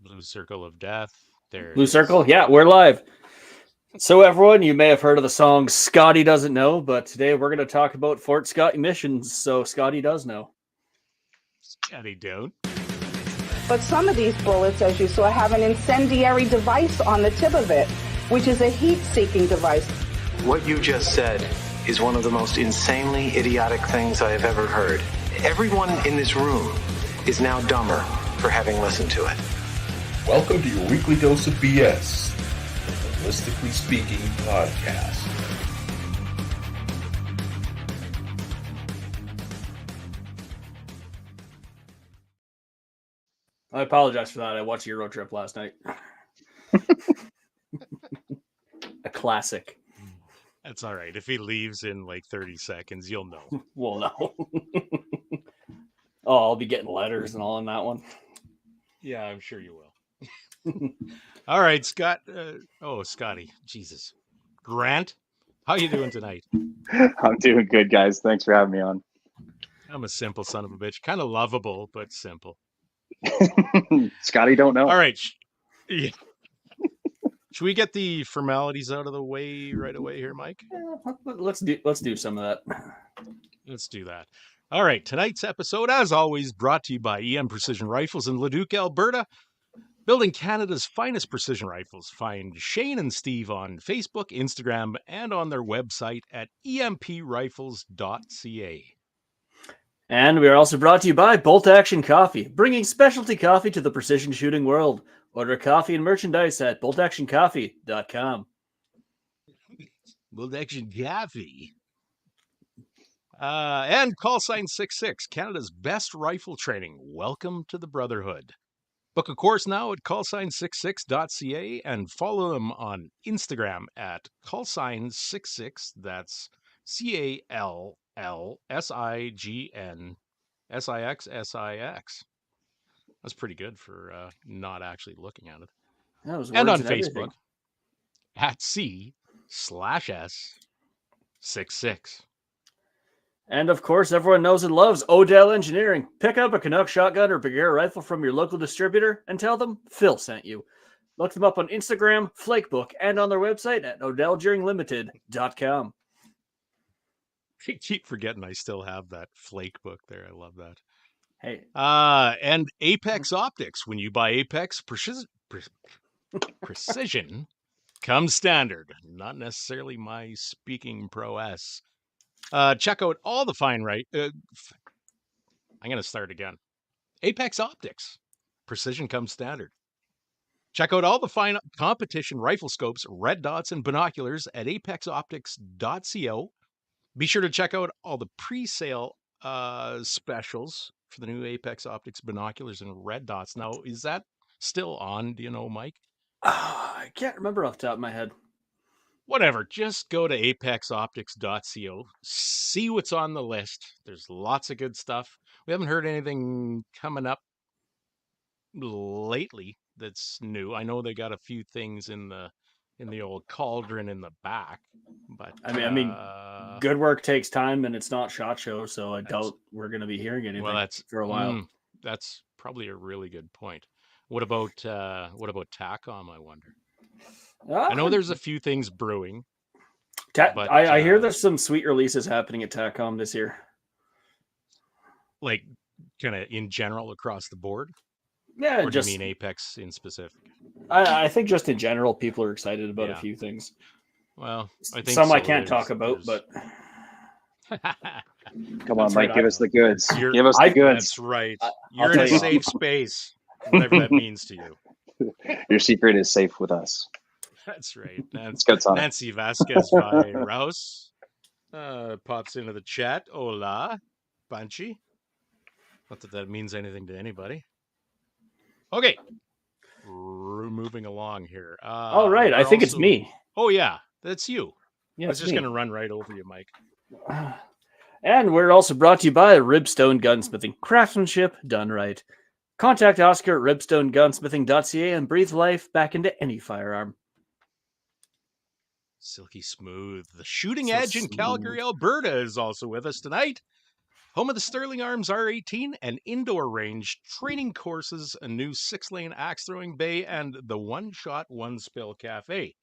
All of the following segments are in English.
Blue Circle of Death. There it Blue Circle? is. Yeah, we're live. So, everyone, you may have heard of the song Scotty Doesn't Know, but today we're going to talk about Fort Scott Munitions, so Scotty does know. Scotty don't. But some of these bullets, as you saw, have an incendiary device on the tip of it, which is a heat-seeking device. What you just said is one of the most insanely idiotic things I have ever heard. Everyone in this room is now dumber for having listened to it. Welcome to your weekly dose of BS, the Holistically Speaking podcast. I apologize for that. I watched Euro Trip last night. A classic. That's all right. If he leaves in like 30 seconds, you'll know. Well, no. Oh, I'll be getting letters and all on that one. Yeah, I'm sure you will. All right, Scott. Scotty. Jesus. Grant, how you doing tonight? I'm doing good, guys. Thanks for having me on. I'm a simple son of a bitch. Kind of lovable, but simple. Scotty don't know. All right. Yeah. Should we get the formalities out of the way right away here, Mike? Yeah, let's do some of that. Let's do that. All right. Tonight's episode, as always, brought to you by EM Precision Rifles in Leduc, Alberta. Building Canada's finest precision rifles. Find Shane and Steve on Facebook, Instagram, and on their website at emprifles.ca. And we are also brought to you by Bolt Action Coffee, bringing specialty coffee to the precision shooting world. Order coffee and merchandise at boltactioncoffee.com. Bolt Action Coffee. And call sign 66, Canada's best rifle training. Welcome to the Brotherhood. Book a course now at callsign66.ca and follow them on Instagram at callsign66. That's CALLSIGNSIXSIX. That's pretty good for not actually looking at it. And on Facebook at C/S66. And of course, everyone knows and loves Odell Engineering. Pick up a Canuck shotgun or Bergara rifle from your local distributor and tell them Phil sent you. Look them up on Instagram, Flakebook, and on their website at OdellDuringLimited.com. I keep forgetting I still have that flake book there. I love that. Hey. And Apex Optics. When you buy Apex, precision comes standard. Not necessarily my speaking prowess. Check out all the fine I'm going to start again. Apex Optics. Precision comes standard. Check out all the fine competition rifle scopes, red dots, and binoculars at apexoptics.co. Be sure to check out all the pre-sale specials for the new Apex Optics binoculars and red dots. Now, is that still on? Do you know, Mike? I can't remember off the top of my head. Whatever, just go to apexoptics.co, see what's on the list. There's lots of good stuff. We haven't heard anything coming up lately that's new. I know they got a few things in the old cauldron in the back, but I mean, good work takes time, and it's not SHOT Show, so I doubt we're going to be hearing anything for a while. That's probably a really good point. What about TACOM, I wonder? I know there's a few things brewing. But I hear there's some sweet releases happening at TACOM this year. Like, kind of in general across the board? Yeah, or do you mean Apex in specific? I think just in general, people are excited about a few things. Well, I think some I can't talk about, but... Come on, Mike, give us the goods. Give us the goods. That's right. You're in a safe space, whatever that means to you. Your secret is safe with us. That's right. Nancy Vasquez by Rouse pops into the chat. Hola, Banshee. Not that means anything to anybody. Okay. Moving along here. All right. I think it's me. Oh, yeah. That's you. Yeah, I was just going to run right over you, Mike. And we're also brought to you by Ribstone Gunsmithing. Craftsmanship done right. Contact Oscar at ribstonegunsmithing.ca and breathe life back into any firearm. Silky smooth. The Shooting Edge in Calgary, Alberta is also with us tonight. Home of the Sterling Arms R18 and indoor range, training courses, a new 6-lane axe throwing bay, and the One Shot One Spill Cafe.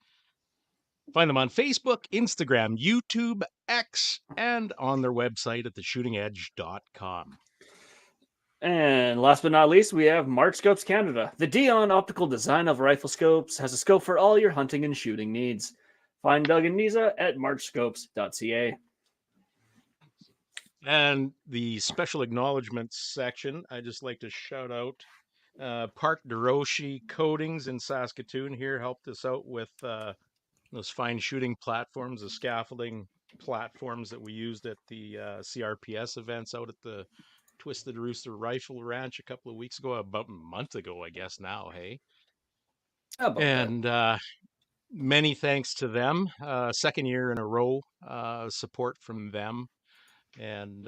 Find them on Facebook, Instagram, YouTube, X, and on their website at theshootingedge.com. And last but not least, we have March Scopes Canada. The Dion optical design of rifle scopes has a scope for all your hunting and shooting needs. Find Doug and Nisa at marchscopes.ca. And the special acknowledgements section, I just like to shout out Park DeRoshi Coatings in Saskatoon here helped us out with those fine shooting platforms, the scaffolding platforms that we used at the CRPS events out at the Twisted Rooster Rifle Ranch a couple of weeks ago, about a month ago, I guess now, hey? And many thanks to them. Second year in a row, support from them. And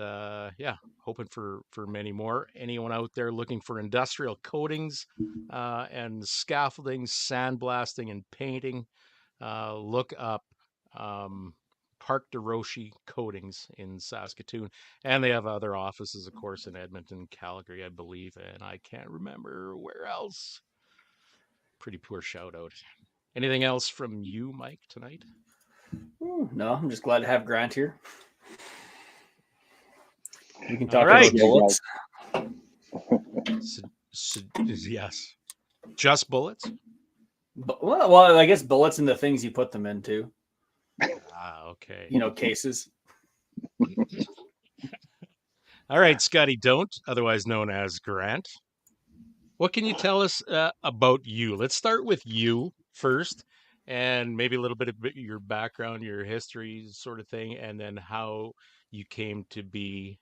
yeah, hoping for many more. Anyone out there looking for industrial coatings and scaffolding, sandblasting, and painting, look up Park DeRoshi Coatings in Saskatoon. And they have other offices, of course, in Edmonton, Calgary, I believe, and I can't remember where else. Pretty poor shout out. Anything else from you, Mike, tonight? No, I'm just glad to have Grant here. We can talk about bullets. Yes. Just bullets? Well, I guess bullets and the things you put them into. Okay. Cases. All right, Scotty Don't, otherwise known as Grant. What can you tell us about you? Let's start with you first, and maybe a little bit of your background, your history sort of thing, and then how you came to be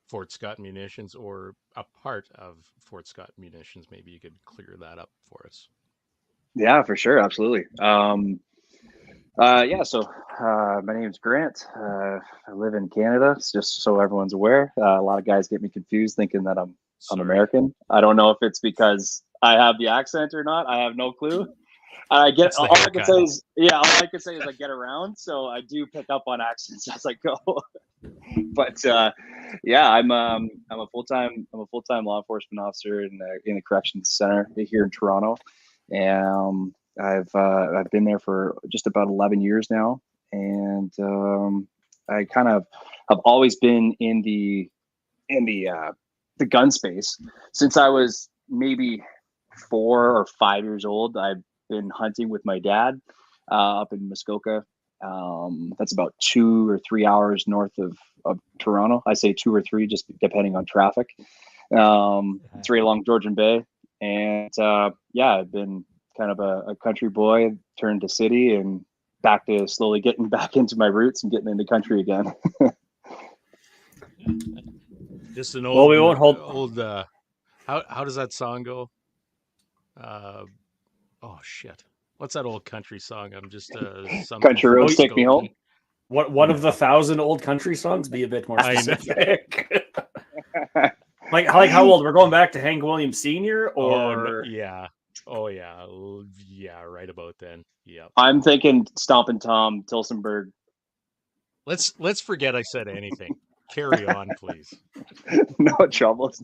Fort Scott Munitions or a part of Fort Scott Munitions. Maybe you could clear that up for us. Yeah, for sure. Absolutely. So my name is Grant. I live in Canada, just so everyone's aware. A lot of guys get me confused thinking that I'm American. I don't know if it's because I have the accent or not. I have no clue. All I can say is I get around, so I do pick up on accents as I go. But I'm a full-time law enforcement officer in the corrections center here in Toronto, and I've been there for just about 11 years now, and I kind of have always been in the gun space since I was maybe 4 or 5 years old. I've been hunting with my dad up in Muskoka. That's about 2 or 3 hours north of Toronto. I say 2 or 3, just depending on traffic. It's right along Georgian Bay. And I've been kind of a country boy, turned to city, and back to slowly getting back into my roots and getting into country again. Just an old. Well, we won't hold. How does that song go? Oh shit! What's that old country song? I'm just Country Roads Take Me Home. What one of the 1,000 old country songs? Be a bit more specific. like how old? We're going back to Hank Williams Sr. or yeah. Oh yeah, right about then. Yeah. I'm thinking Stompin' Tom, Tilsonburg. Let's forget I said anything. Carry on, please. No troubles.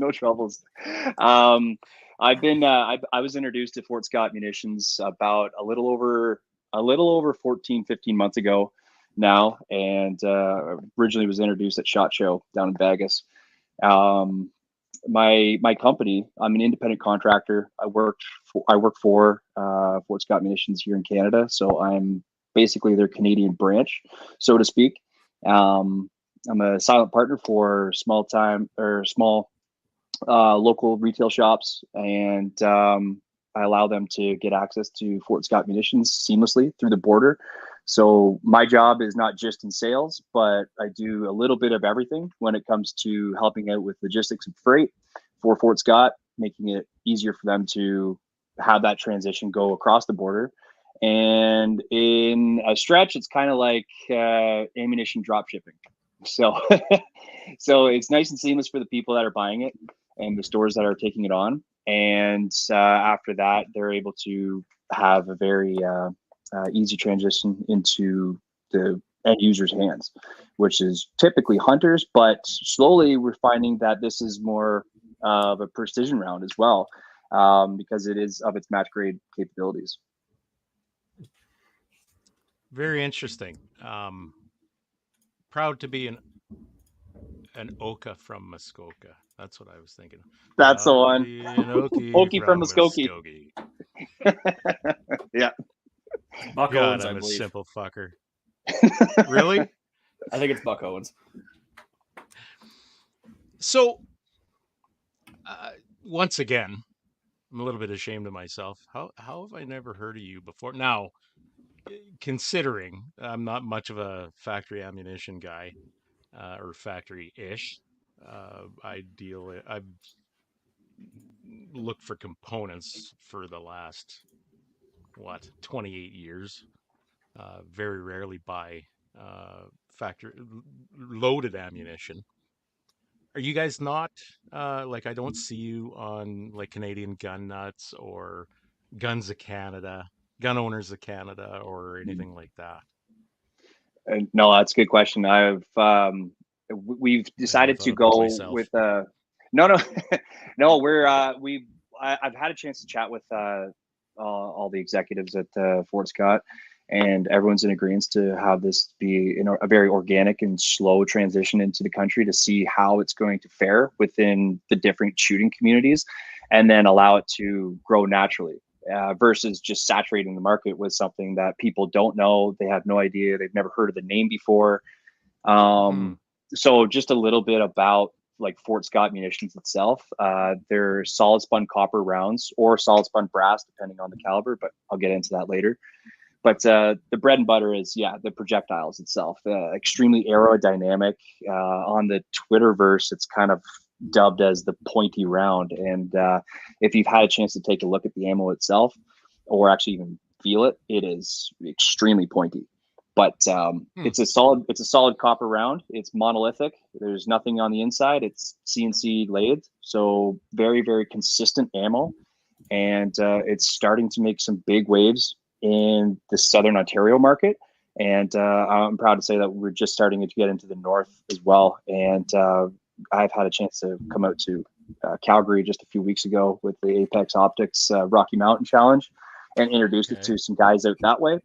I've been I was introduced to Fort Scott Munitions about a little over 14, 15 months ago now, and originally was introduced at SHOT Show down in Vegas. My company, I'm an independent contractor. I work for Fort Scott Munitions here in Canada, so I'm basically their Canadian branch, so to speak. I'm a silent partner for small local retail shops, and I allow them to get access to Fort Scott Munitions seamlessly through the border. So my job is not just in sales, but I do a little bit of everything when it comes to helping out with logistics and freight for Fort Scott, making it easier for them to have that transition go across the border. And in a stretch, it's kind of like ammunition drop shipping. So it's nice and seamless for the people that are buying it and the stores that are taking it on. And after that, they're able to have a very easy transition into the end users' hands, which is typically hunters. But slowly, we're finding that this is more of a precision round as well, because it is of its match grade capabilities. Very interesting. Proud to be an Oka from Muskoka. That's what I was thinking. That's the Proud to one. be an Okie Okie from from Muskokie. Yeah. Buck God, Owens, I I'm a believe. simple fucker. Really? I think it's Buck Owens. So, once again, I'm a little bit ashamed of myself. How have I never heard of you before? Now, considering I'm not much of a factory ammunition guy, or factory-ish, I've looked for components for the last 28 years. Very rarely buy factory loaded ammunition. Are you guys not like, I don't see you on like Canadian Gun Nuts or Guns of Canada, Gun Owners of Canada, or anything like that? No, that's a good question. We've I never decided thought to about go myself. with no, no. I've had a chance to chat with all the executives at Fort Scott, and everyone's in agreement to have this be a very organic and slow transition into the country to see how it's going to fare within the different shooting communities, and then allow it to grow naturally. Versus just saturating the market with something that people don't know, they have no idea, they've never heard of the name before. So just a little bit about like Fort Scott Munitions itself. They're solid spun copper rounds or solid spun brass, depending on the caliber, but I'll get into that later. But the bread and butter is, the projectiles itself. Extremely aerodynamic. On the Twitterverse, it's kind of dubbed as the pointy round. And if you've had a chance to take a look at the ammo itself, or actually even feel it, it is extremely pointy. But it's a solid copper round. It's monolithic. There's nothing on the inside. It's CNC lathed, so very, very consistent ammo. And it's starting to make some big waves in the Southern Ontario market. And I'm proud to say that we're just starting to get into the north as well. And I've had a chance to come out to Calgary just a few weeks ago with the Apex Optics Rocky Mountain Challenge and introduced it to some guys out that way.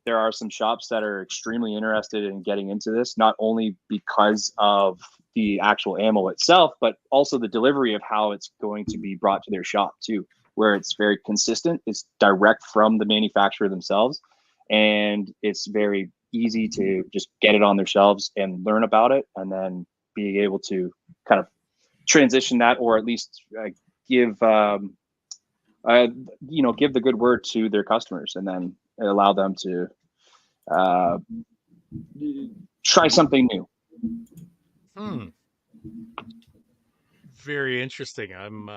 There are some shops that are extremely interested in getting into this, not only because of the actual ammo itself, but also the delivery of how it's going to be brought to their shop too, where it's very consistent. It's direct from the manufacturer themselves, and it's very easy to just get it on their shelves and learn about it, and then being able to kind of transition that, or at least give the good word to their customers, and then allow them to try something new. Very interesting. I'm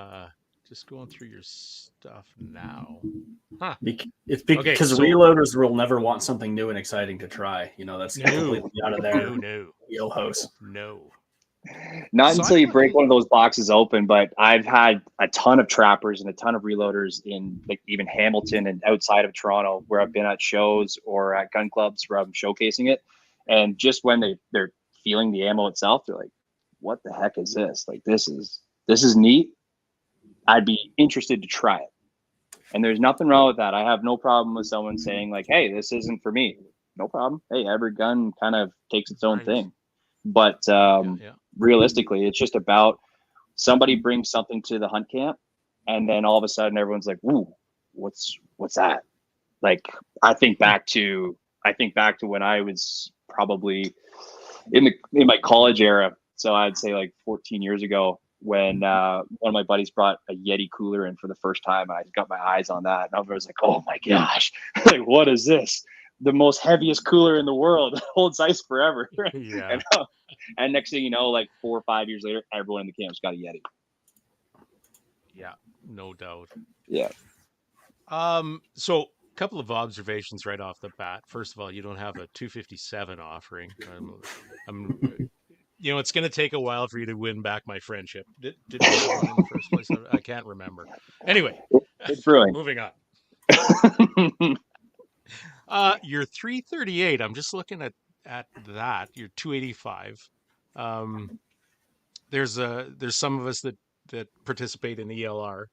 just going through your stuff now. Huh. It's because reloaders will never want something new and exciting to try. That's completely out of their wheelhouse. No. Not until you break one of those boxes open. But I've had a ton of trappers and a ton of reloaders in like even Hamilton and outside of Toronto, where I've been at shows or at gun clubs where I'm showcasing it. And just when they're feeling the ammo itself, they're like, what the heck is this? Like, this is neat. I'd be interested to try it. And there's nothing wrong with that. I have no problem with someone saying like, hey, this isn't for me. No problem. Hey, every gun kind of takes its own thing. But realistically, it's just about somebody brings something to the hunt camp, and then all of a sudden everyone's like, ooh, what's that? Like, I think back to when I was probably in my college era. So I'd say like 14 years ago, when one of my buddies brought a Yeti cooler in for the first time. I got my eyes on that, and I was like, oh my gosh, like, what is this? The most heaviest cooler in the world, holds ice forever. Yeah. And next thing you know, like 4 or 5 years later, everyone in the camp's got a Yeti. Yeah, no doubt. Yeah. So a couple of observations right off the bat. First of all, you don't have a 257 offering. It's going to take a while for you to win back my friendship. Did you have one in the first place? I can't remember. Anyway, it's brewing. Moving on. You're 338. I'm just looking at that. You're 285. Um, there's some of us that participate in ELR,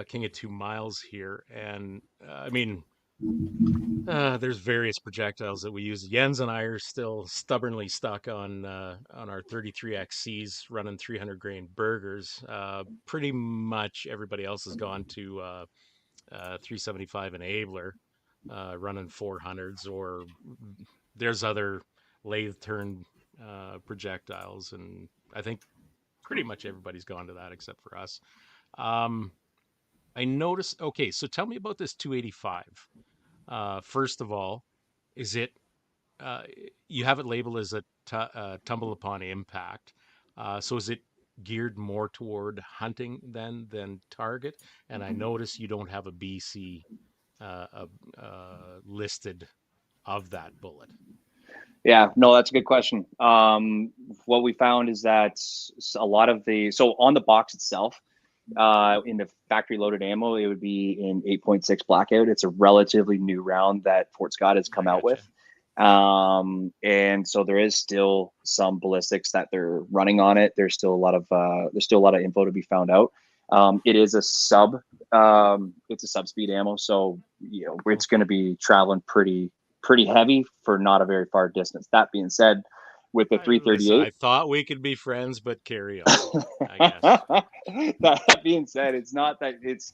King of 2 Miles here, and I mean, there's various projectiles that we use. Jens and I are still stubbornly stuck on our 33XCs running 300 grain burgers. Pretty much everybody else has gone to 375 enabler, running 400s, or there's other lathe turned projectiles, and I think pretty much everybody's gone to that except for us. Um, I noticed. Okay, so tell me about this 285. First of all, is it uh, you have it labeled as a tumble upon impact? So is it geared more toward hunting than target? And I notice you don't have a BC listed of that bullet. Yeah, no, that's a good question. What we found is that a lot of so on the box itself, in the factory loaded ammo, it would be in 8.6 blackout. It's a relatively new round that Fort Scott has come I out gotcha. with. And so there is still some ballistics that they're running on it. There's still a lot of info to be found out. It is a it's a sub speed ammo, so it's going to be traveling pretty heavy for not a very far distance. That being said, with the Listen, 338, I thought we could be friends, but carry on, I guess. that being said, it's not that it's,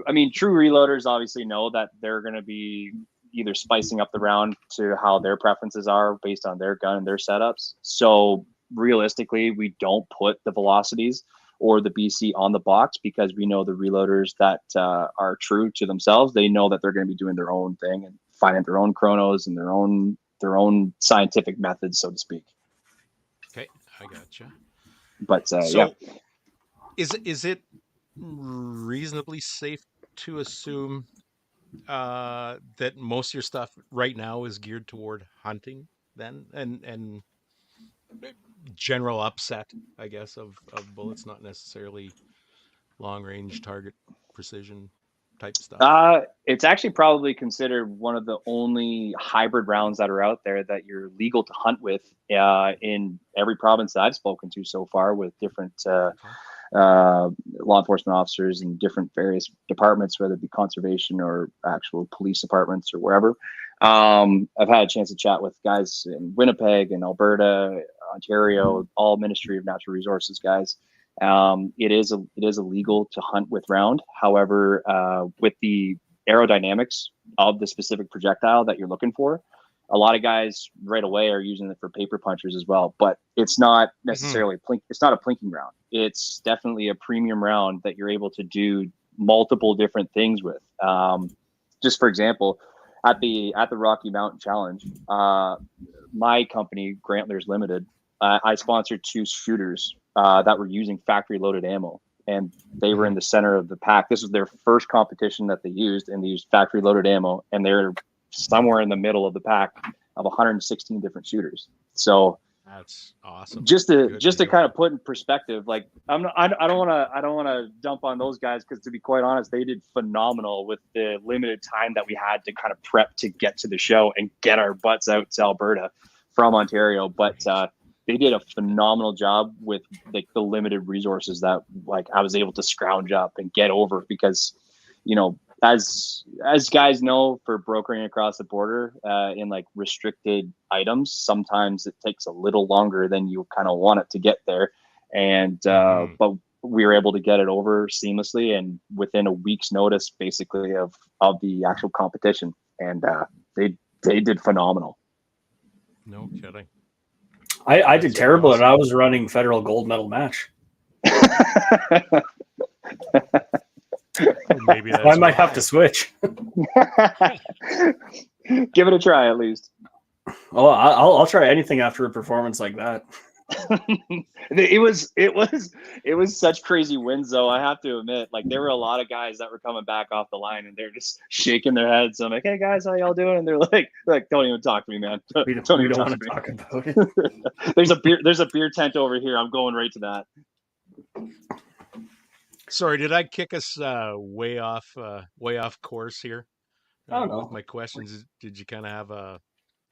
I mean, true reloaders obviously know that they're going to be either spicing up the round to how their preferences are based on their gun and their setups. So realistically, we don't put the velocities or the BC on the box because we know the reloaders that are true to themselves. They know that they're going to be doing their own thing and finding their own chronos and their own scientific methods, so to speak. Okay, I gotcha. But So, yeah. is it reasonably safe to assume that most of your stuff right now is geared toward hunting then, and general upset, I guess, of bullets, not necessarily long range target precision type stuff? It's actually probably considered one of the only hybrid rounds that are out there that you're legal to hunt with in every province that I've spoken to so far, with different Okay. law enforcement officers in different various departments, whether it be conservation or actual police departments or wherever. I've had a chance to chat with guys in Winnipeg and Alberta, Ontario, all Ministry of Natural Resources guys. It is illegal to hunt with round. However, with the aerodynamics of the specific projectile that you're looking for, a lot of guys right away are using it for paper punchers as well. But it's not necessarily it's not a plinking round. It's definitely a premium round that you're able to do multiple different things with. Just for example, at the Rocky Mountain Challenge, my company Grantlers Limited, I sponsored 2 shooters that were using factory loaded ammo, and they were in the center of the pack. This was their first competition that they used, and they used factory loaded ammo, and they're somewhere in the middle of the pack of 116 different shooters. So That's awesome. just to Good kind of put in perspective, like I don't want to dump on those guys, because to be quite honest, they did phenomenal with the limited time that we had to kind of prep to get to the show and get our butts out to Alberta from Ontario. But they did a phenomenal job with like the limited resources that like I was able to scrounge up and get over, because as guys know, for brokering across the border in like restricted items, sometimes it takes a little longer than you kind of want it to get there. And but we were able to get it over seamlessly and within a week's notice, basically, of the actual competition. And they did phenomenal. No kidding. I did terrible, awesome. And I was running federal gold medal match. Maybe that's I might have to switch. Give it a try at least. Oh, I'll try anything after a performance like that. It was such crazy wins, though. I have to admit, like there were a lot of guys that were coming back off the line and they're just shaking their heads. I'm like, "Hey guys, how y'all doing?" And they're like, "Don't even talk to me, man. We don't want to talk about it." There's a beer tent over here. I'm going right to that. Sorry, did I kick us way off course here? I don't with know. my questions? Did you kind of have a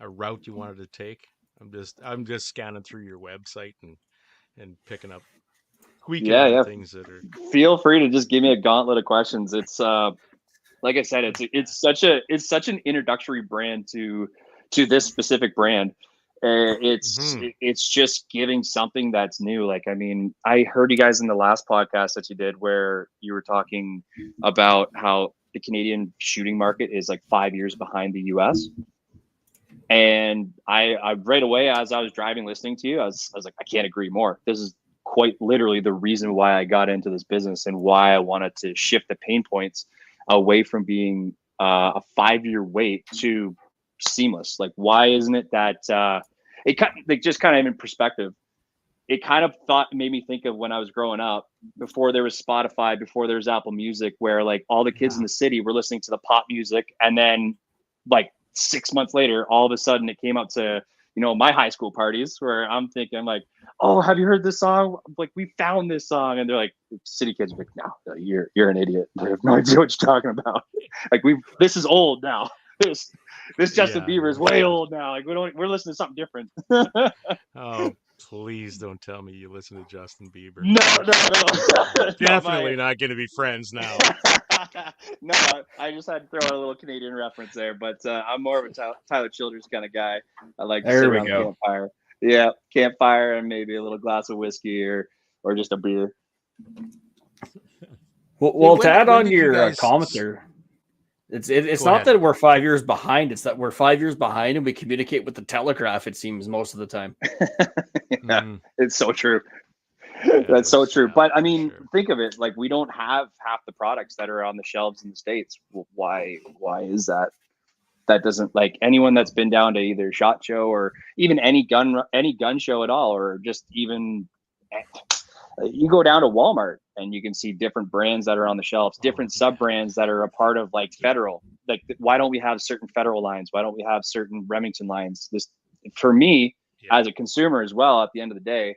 route you wanted to take? I'm just scanning through your website and picking up, tweaking Yeah, on yeah. things that are. Feel free to just give me a gauntlet of questions. It's like I said, it's such an introductory brand to this specific brand. Mhm. It's just giving something that's new. Like, I mean, I heard you guys in the last podcast that you did where you were talking about how the Canadian shooting market is like 5 years behind the US. And I right away, as I was driving, listening to you, I was like, I can't agree more. This is quite literally the reason why I got into this business and why I wanted to shift the pain points away from being a 5 year wait to seamless. Like, why isn't it that it kind like just kind of in perspective? It kind of made me think of when I was growing up, before there was Spotify, before there was Apple Music, where like all the kids Yeah. in the city were listening to the pop music, and then like 6 months later, all of a sudden it came up to my high school parties where I'm thinking like, oh, have you heard this song? Like, we found this song, and they're like, city kids are like, no, you're an idiot. I have no idea what you're talking about. Like, this is old now. This Justin Yeah, Bieber is no way shit. old now. Like, we're listening to something different. Oh, please don't tell me you listen to Justin Bieber. No, no. No, Definitely not going to be friends now. no, I just had to throw a little Canadian reference there, but I'm more of a Tyler Childers kind of guy. I like to sit There we around the go. campfire. Yeah, campfire and maybe a little glass of whiskey or just a beer. Well, to add When on did you your guys comment there, it's go not ahead? that we're 5 years behind. It's that we're 5 years behind and we communicate with the telegraph, it seems, most of the time. Yeah, Mhm. it's so true. Yeah, That's so that's true. yeah, But I for mean, sure. think of it. Like, we don't have half the products that are on the shelves in the States. Why is that? That doesn't, like, anyone that's been down to either SHOT Show or even any gun show at all, or just even you go down to Walmart and you can see different brands that are on the shelves, Oh different sub yeah. brands that are a part of like Federal. Like, why don't we have certain Federal lines? Why don't we have certain Remington lines? This, for me, Yeah. as a consumer as well, at the end of the day,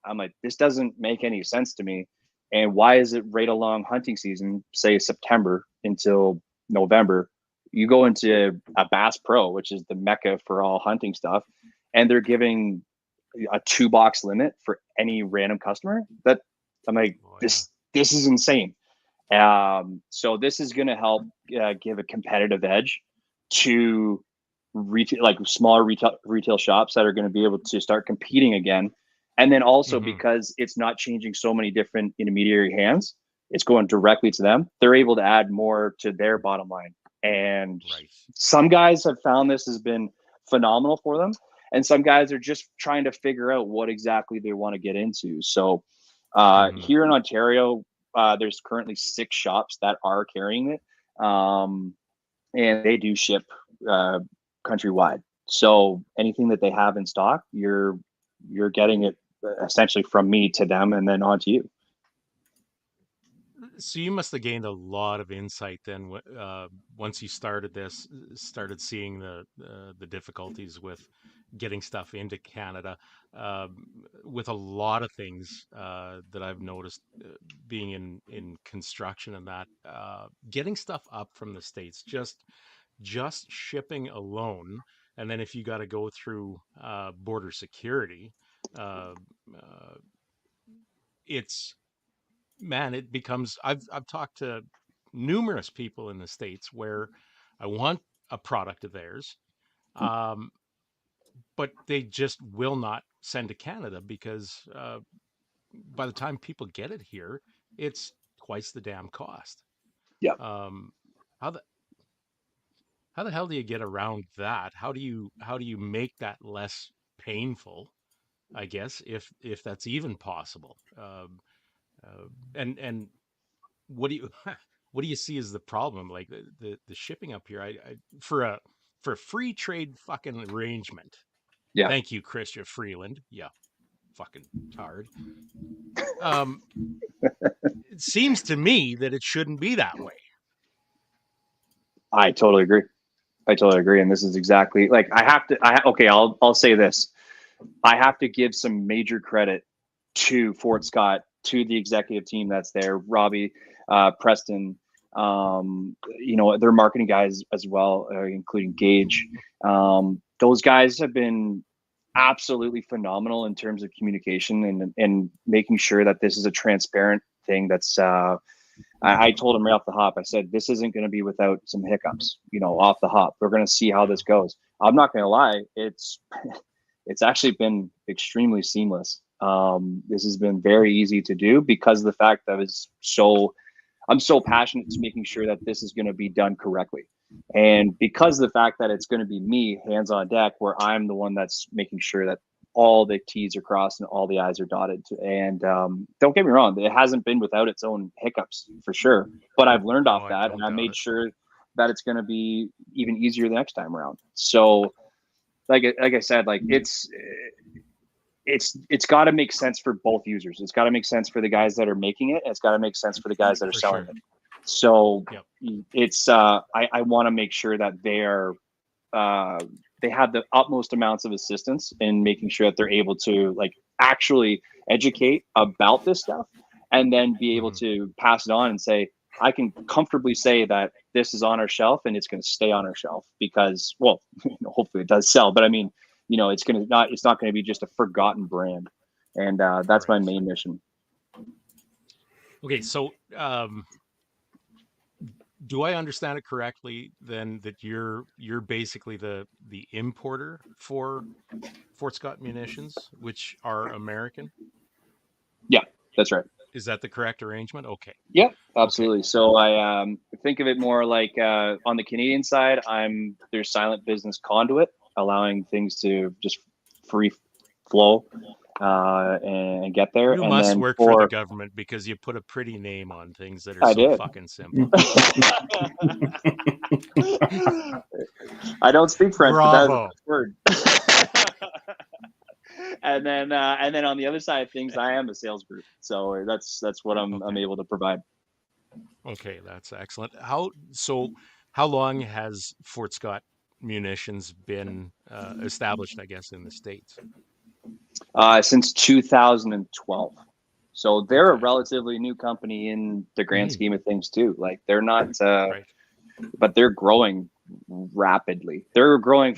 I'm like, this doesn't make any sense to me. And why is it right along hunting season, say September until November? You go into a Bass Pro, which is the mecca for all hunting stuff, and they're giving a 2 box limit for any random customer. That, I'm like, Oh yeah. this is insane. So this is going to help give a competitive edge to retail, like smaller retail shops that are going to be able to start competing again. And then also, Hmm. because it's not changing so many different intermediary hands, it's going directly to them. They're able to add more to their bottom line. And Right. some guys have found this has been phenomenal for them. And some guys are just trying to figure out what exactly they want to get into. So Hmm. here in Ontario, there's currently 6 shops that are carrying it, and they do ship uh, countrywide. So anything that they have in stock, you're getting it essentially from me to them, and then on to you. So you must have gained a lot of insight then, once you started started seeing the difficulties with getting stuff into Canada, with a lot of things that I've noticed being in construction and that getting stuff up from the States, just shipping alone, and then if you got to go through border security, uh, uh, it's man, it becomes I've talked to numerous people in the States where I want a product of theirs, um, but they just will not send to Canada because by the time people get it here, it's twice the damn cost. Yeah. Um, how the how the hell do you get around that? How do you make that less painful? I guess if that's even possible. And what do you what do you see as the problem? Like the shipping up here, I for a free trade fucking arrangement. Yeah. Thank you, Christian Freeland. Yeah, fucking tard. Um, it seems to me that it shouldn't be that way. I totally agree. And this is exactly like okay, I'll say this. I have to give some major credit to Fort Scott, to the executive team that's there, Robbie, Preston, Their marketing guys as well, including Gage. Those guys have been absolutely phenomenal in terms of communication and making sure that this is a transparent thing. I told him right off the hop, I said, this isn't going to be without some hiccups, off the hop. We're going to see how this goes. I'm not going to lie. It's actually been extremely seamless. This has been very easy to do because of the fact that I'm so passionate to making sure that this is going to be done correctly. And because of the fact that it's going to be me, hands on deck, where I'm the one that's making sure that all the T's are crossed and all the I's are dotted. And don't get me wrong, it hasn't been without its own hiccups for sure. But I've learned off that, and I made sure that it's going to be even easier the next time around. So, like I said, like it's got to make sense for both users. It's got to make sense for the guys that are making it. And it's got to make sense for the guys that are selling it. So it's I want to make sure that they have the utmost amounts of assistance in making sure that they're able to like actually educate about this stuff and then be able to pass it on and say, I can comfortably say that this is on our shelf and it's going to stay on our shelf because, well, hopefully it does sell, but I mean, it's not going to be just a forgotten brand. And that's my main mission. Okay. So, do I understand it correctly then that you're basically the importer for Fort Scott Munitions, which are American? Yeah, that's right. Is that the correct arrangement? Okay. Yeah, absolutely. Okay. So I think of it more like on the Canadian side, I'm their silent business conduit, allowing things to just free flow and get there. You and must then work for the government because you put a pretty name on things that are so fucking simple. I don't speak French, Bravo. But that's a word. and then on the other side of things, I am a sales group, so that's what I'm able to provide. Okay, that's excellent. How long has Fort Scott Munitions been established, I guess, in the States? Since 2012. So they're a relatively new company in the grand scheme of things too. Like they're not, but they're growing rapidly. They're growing.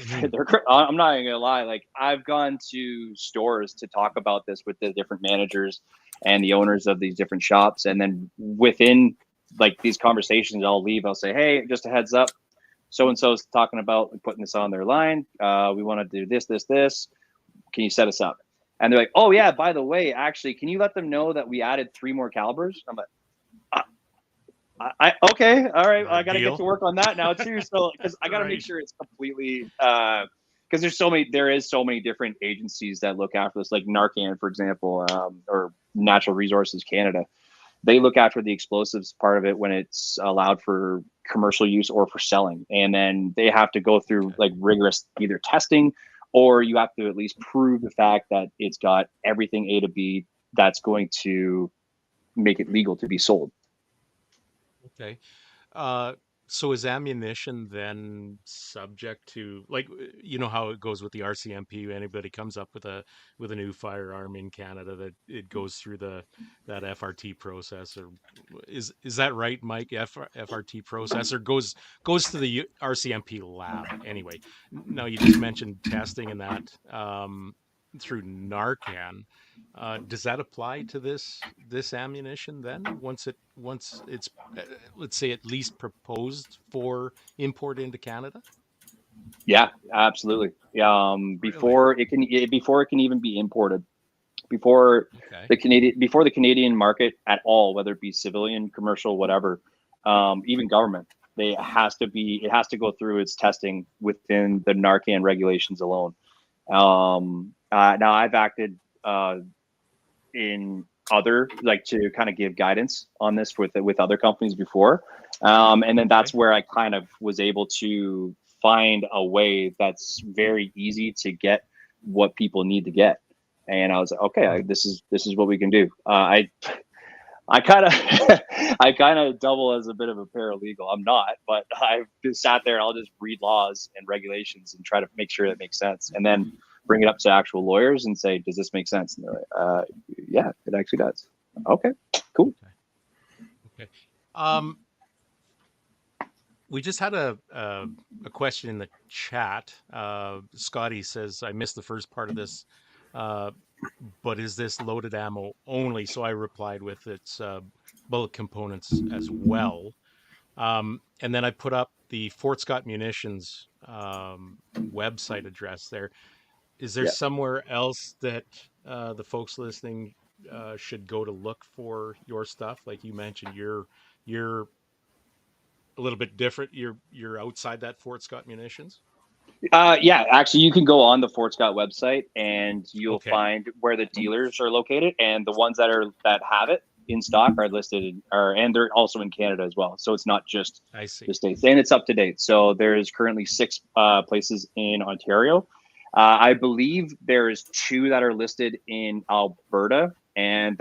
I'm not even gonna lie. Like I've gone to stores to talk about this with the different managers and the owners of these different shops, and then within like these conversations, I'll say, hey, just a heads up, so and so is talking about putting this on their line. We want to do this. Can you set us up? And they're like, oh yeah, by the way, actually, can you let them know that we added 3 more calibers? I'm like, okay, all right, I got to get to work on that now too. So because I got to make sure it's completely because there is so many different agencies that look after this, like Narcan, for example, or Natural Resources Canada. They look after the explosives part of it when it's allowed for commercial use or for selling, and then they have to go through like rigorous either testing, or you have to at least prove the fact that it's got everything A to B that's going to make it legal to be sold. Okay. So is ammunition then subject to, like, how it goes with the RCMP? Anybody comes up with a new firearm in Canada, that it goes through that FRT process, or is that right, Mike? FRT process, or goes to the RCMP lab anyway? Now you just mentioned testing and that through Narcan. Does that apply to this ammunition then? Once it's let's say at least proposed for import into Canada? Yeah, absolutely. Before it can even be imported, before the Canadian market at all, whether it be civilian, commercial, whatever, even government, it has to go through its testing within the Narcan regulations alone. Now I've acted in other, like, to kind of give guidance on this with other companies before, and then that's where I kind of was able to find a way that's very easy to get what people need to get, and I was like, okay, this is what we can do. I kind of double as a bit of a paralegal. I'm not, but I've just sat there and I'll just read laws and regulations and try to make sure that makes sense, and then bring it up to actual lawyers and say, does this make sense? And they're like, yeah, it actually does. Okay, cool. Okay. We just had a question in the chat. Scotty says, I missed the first part of this, uh, but is this loaded ammo only? So I replied with its bullet components as well. And then I put up the Fort Scott Munitions website address there. Is there Yeah. somewhere else that the folks listening should go to look for your stuff? Like you mentioned, you're a little bit different. You're outside that Fort Scott Munitions. Yeah, actually, you can go on the Fort Scott website and you'll Okay, find where the dealers are located, and the ones that have it in stock are listed, and they're also in Canada as well. So it's not just I see. the states, and it's up to date. So there's currently 6 places in Ontario. I believe there is 2 that are listed in Alberta, and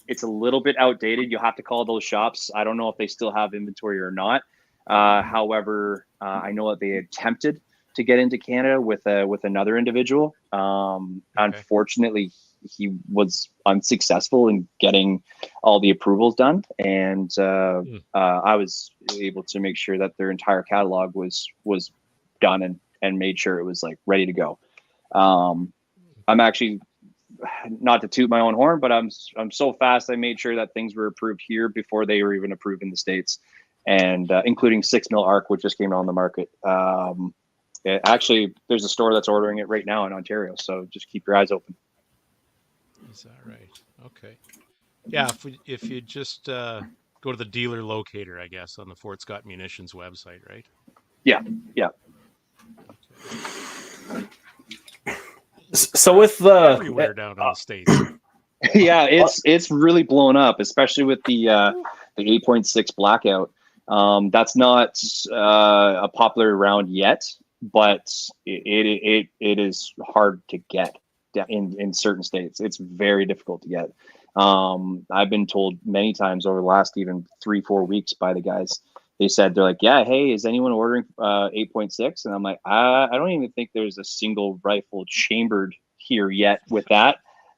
it's a little bit outdated. You'll have to call those shops. I don't know if they still have inventory or not. However, I know that they attempted to get into Canada with another individual. Okay. Unfortunately, he was unsuccessful in getting all the approvals done, and I was able to make sure that their entire catalog was done and made sure it was like ready to go. I'm actually, not to toot my own horn, but I'm so fast. I made sure that things were approved here before they were even approved in the States, and including 6 mil arc, which just came on the market. Actually, there's a store that's ordering it right now in Ontario, so just keep your eyes open. Is that right? Okay. Yeah, if you just go to the dealer locator, I guess, on the Fort Scott Munitions website, right? Yeah. So with Everywhere down in the States. Yeah, it's really blown up, especially with the 8.6 blackout. That's not a popular round yet, but it is hard to get in certain states. It's very difficult to get. I've been told many times over the last even 3-4 weeks by the guys. They said, they're like, yeah, hey, is anyone ordering 8.6? And I'm like, I don't even think there's a single rifle chambered here yet with that.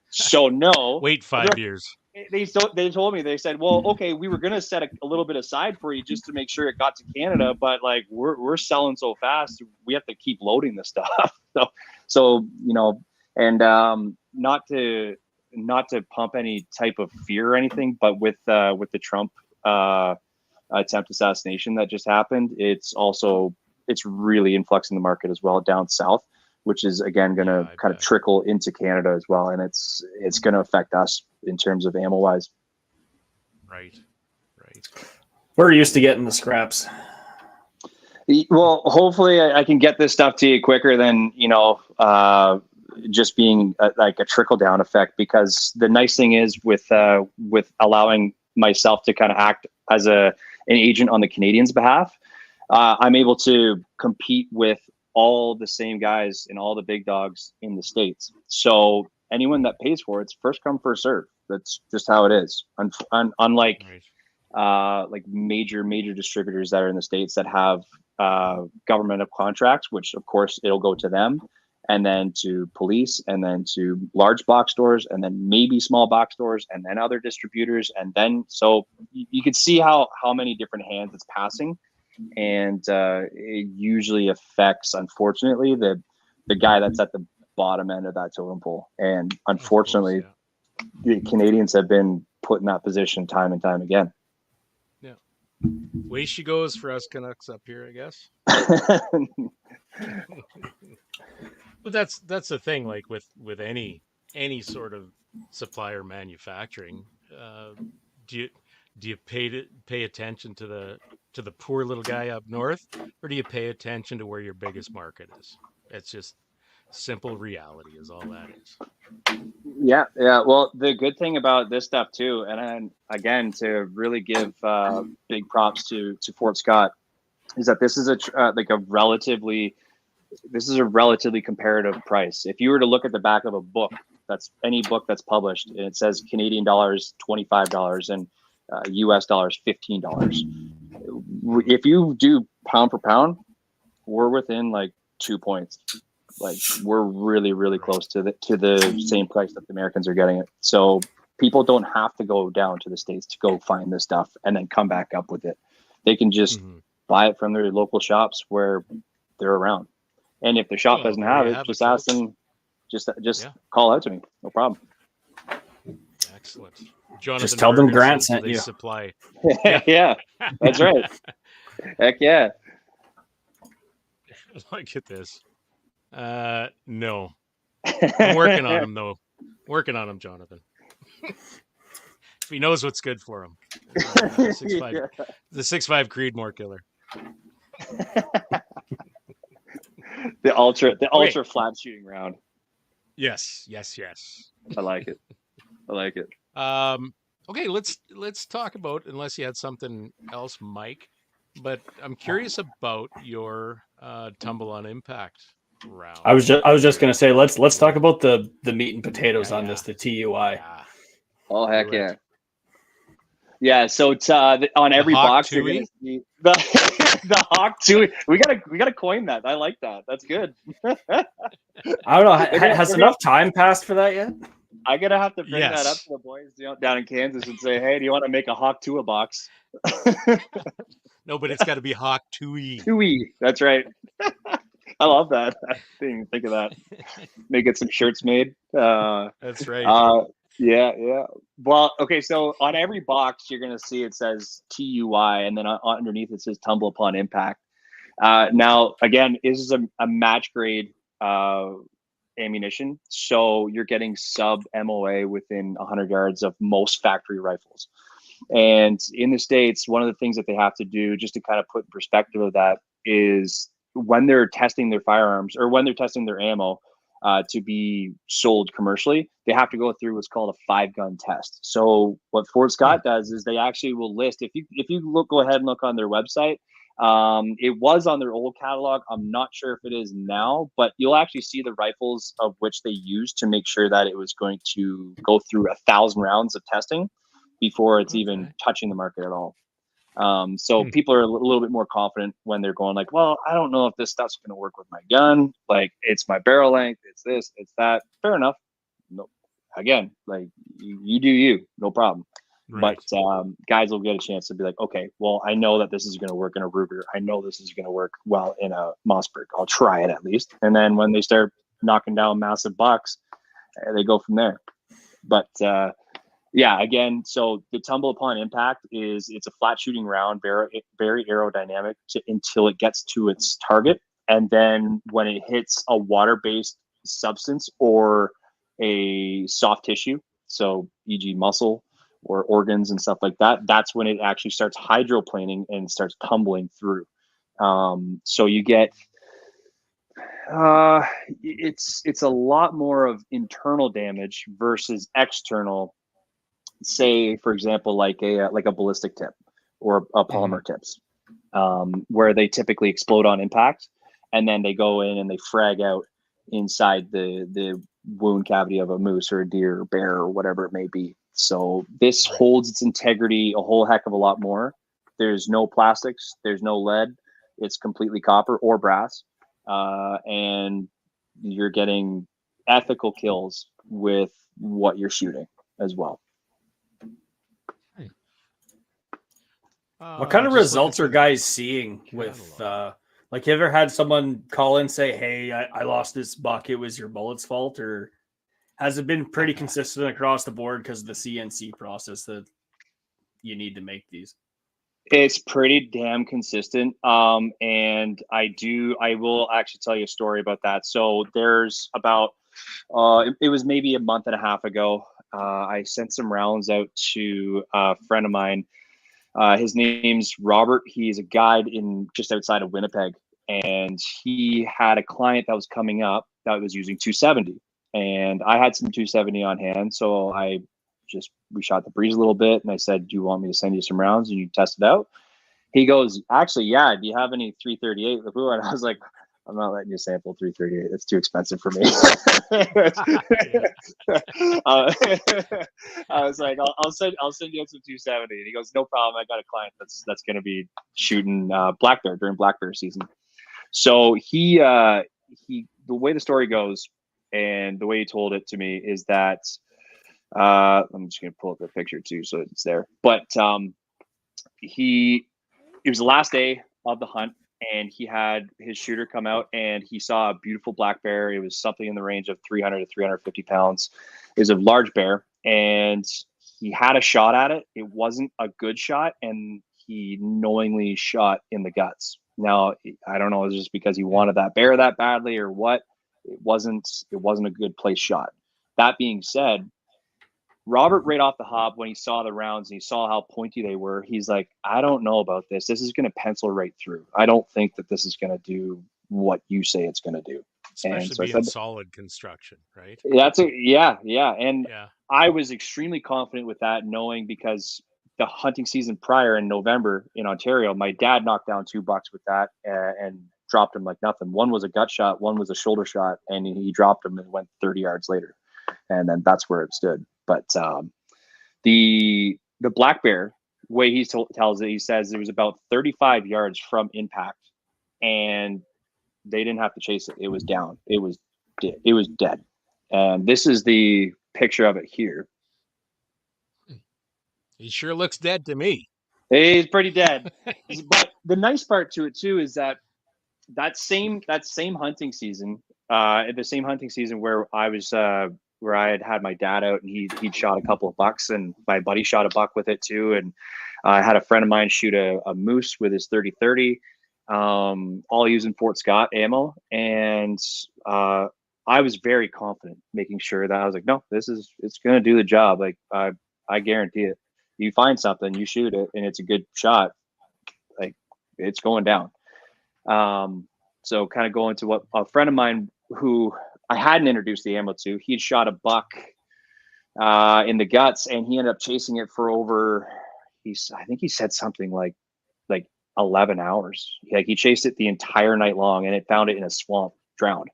So no. Wait 5 years. They told me, they said, well, okay, we were gonna set a little bit aside for you just to make sure it got to Canada, but like we're selling so fast, we have to keep loading this stuff. So and not to pump any type of fear or anything, but with the Trump attempt assassination that just happened, it's really influxing the market as well down south, which is again going to kind of trickle into Canada as well, and it's going to affect us in terms of ammo wise. Right. We're used to getting the scraps. Well, hopefully I can get this stuff to you quicker than just being like a trickle down effect, because the nice thing is with allowing myself to kind of act as an agent on the Canadians' behalf, I'm able to compete with all the same guys and all the big dogs in the States. So anyone that pays for it's first come, first serve. That's just how it is. Unlike like major distributors that are in the States that have government contracts, which of course it'll go to them, and then to police, and then to large box stores, and then maybe small box stores, and then other distributors, and then so you can see how many different hands it's passing. And it usually affects, unfortunately, the guy that's at the bottom end of that totem pole. And unfortunately, the Canadians have been put in that position time and time again. Yeah. Way she goes for us Canucks up here, I guess. But that's the thing, like with any sort of supplier manufacturing, do you pay attention to the poor little guy up north, or do you pay attention to where your biggest market is? It's just simple reality is all that is. Yeah. Well, the good thing about this stuff too, and then again to really give big props to Fort Scott, is that this is a relatively comparative price. If you were to look at the back of a book, that's any book that's published, and it says Canadian dollars $25 and US dollars $15. If you do pound for pound, we're within like 2 points. Like we're really close to the same price that the Americans are getting it. So people don't have to go down to the States to go find this stuff and then come back up with it. They can just buy it from their local shops where they're around. And if the shop Well, doesn't there have you it, have just it, ask folks. them. Just Yeah. call out to me. No problem. Excellent. Jonathan tell them Bergen Grant says sent they you. supply. Yeah, that's right. Heck yeah. Look at this. No. I'm working on him, though. Working on him, Jonathan. If he knows what's good for him. The 6'5", Yeah. the 6'5" Creedmoor killer. The ultra Okay. flat shooting round. Yes. I like it. Okay, let's talk about, unless you had something else, Mike. But I'm curious about your tumble on impact round. I was just gonna say let's talk about the meat and potatoes on this, the TUI. Yeah. Oh heck Do it. yeah. Yeah, so it's, on every Hawk box you're gonna Tui? see the the Hawk Tui. We gotta coin that. I like that. That's good. I don't know. Has We're enough time passed for that yet? I'm gonna have to bring that up Yes. to the boys down in Kansas and say, hey, do you want to make a Hawk Tua box? No, but it's got to be Hawk Tui. Tui. That's right. I love that. I didn't even think of that. May get some shirts made. That's right. Yeah. Well, okay. So on every box, you're gonna see it says TUI, and then underneath it says tumble upon impact. Now, again, this is a match grade ammunition, so you're getting sub MOA within 100 yards of most factory rifles. And in the States, one of the things that they have to do, just to kind of put in perspective of that, is when they're testing their firearms or when they're testing their ammo to be sold commercially, they have to go through what's called a 5-gun test. So what Fort Scott does is they actually will list, if you go ahead and look on their website, it was on their old catalog. I'm not sure if it is now, but you'll actually see the rifles of which they used to make sure that it was going to go through 1,000 rounds of testing before it's even touching the market at all. So people are a little bit more confident when they're going like, well, I don't know if this stuff's going to work with my gun. Like, it's my barrel length, it's this, it's that. Fair enough. No, again, like you do you, no problem. Right. But guys will get a chance to be like, okay, well, I know that this is going to work in a Ruger. I know this is going to work well in a Mossberg. I'll try it at least. And then when they start knocking down massive bucks, they go from there. But yeah, again, so the tumble upon impact it's a flat shooting round, very aerodynamic until it gets to its target. And then when it hits a water-based substance or a soft tissue, so e.g. muscle or organs and stuff like that, that's when it actually starts hydroplaning and starts tumbling through. So you get it's a lot more of internal damage versus external. Say, for example, like a ballistic tip or a polymer tips, where they typically explode on impact, and then they go in and they frag out inside the wound cavity of a moose or a deer or bear or whatever it may be. So this holds its integrity a whole heck of a lot more. There's no plastics, there's no lead, it's completely copper or brass, and you're getting ethical kills with what you're shooting as well. What kind of results are guys seeing with like, you ever had someone call and say, hey, I lost this buck, it was your bullet's fault? Or has it been pretty consistent across the board because of the CNC process that you need to make these? It's pretty damn consistent. And I will actually tell you a story about that. So there's about it was maybe a month and a half ago. I sent some rounds out to a friend of mine. His name's Robert. He's a guide in just outside of Winnipeg, and he had a client that was coming up that was using 270, and I had some 270 on hand, so we shot the breeze a little bit, and I said, "Do you want me to send you some rounds and you test it out?" He goes, "Actually, yeah. Do you have any 338 LeBoux?" And I was like, "I'm not letting you sample 338. That's too expensive for me." I was like, I'll send you some 270. And he goes, "No problem. I got a client that's going to be shooting black bear during black bear season." So he the way the story goes and the way he told it to me is that I'm just going to pull up the picture too, so it's there. But it was the last day of the hunt, and he had his shooter come out, and he saw a beautiful black bear. It was something in the range of 300 to 350 pounds. It was a large bear, and he had a shot at it. It wasn't a good shot, and he knowingly shot in the guts. Now, I don't know, it was just because he wanted that bear that badly or what. It wasn't a good place shot. That being said, Robert, right off the hop, when he saw the rounds and he saw how pointy they were, he's like, I don't know about this. This is going to pencil right through. I don't think that this is going to do what you say it's going to do. And Especially so I being said, solid construction, right? yeah. And Yeah. I was extremely confident with that, knowing because the hunting season prior in November in Ontario, my dad knocked down 2 bucks with that and dropped him like nothing. One was a gut shot, one was a shoulder shot, and he dropped him and went 30 yards later. And then that's where it stood. But the black bear, way he tells it, he says it was about 35 yards from impact, and they didn't have to chase it. It was down. It was dead. And this is the picture of it here. He sure looks dead to me. He's pretty dead. But the nice part to it too is that same hunting season, the same hunting season where I was where I had my dad out and he'd shot a couple of bucks, and my buddy shot a buck with it too, and I had a friend of mine shoot a moose with his 30-30, all using Fort Scott ammo, and I was very confident, making sure that I was like, no, it's gonna do the job. Like I guarantee it. You find something, you shoot it, and it's a good shot, like it's going down. So kind of going to what a friend of mine who I hadn't introduced the ammo to, he'd shot a buck in the guts, and he ended up chasing it for over, I think he said something like 11 hours. Like he chased it the entire night long, and it found it in a swamp, drowned.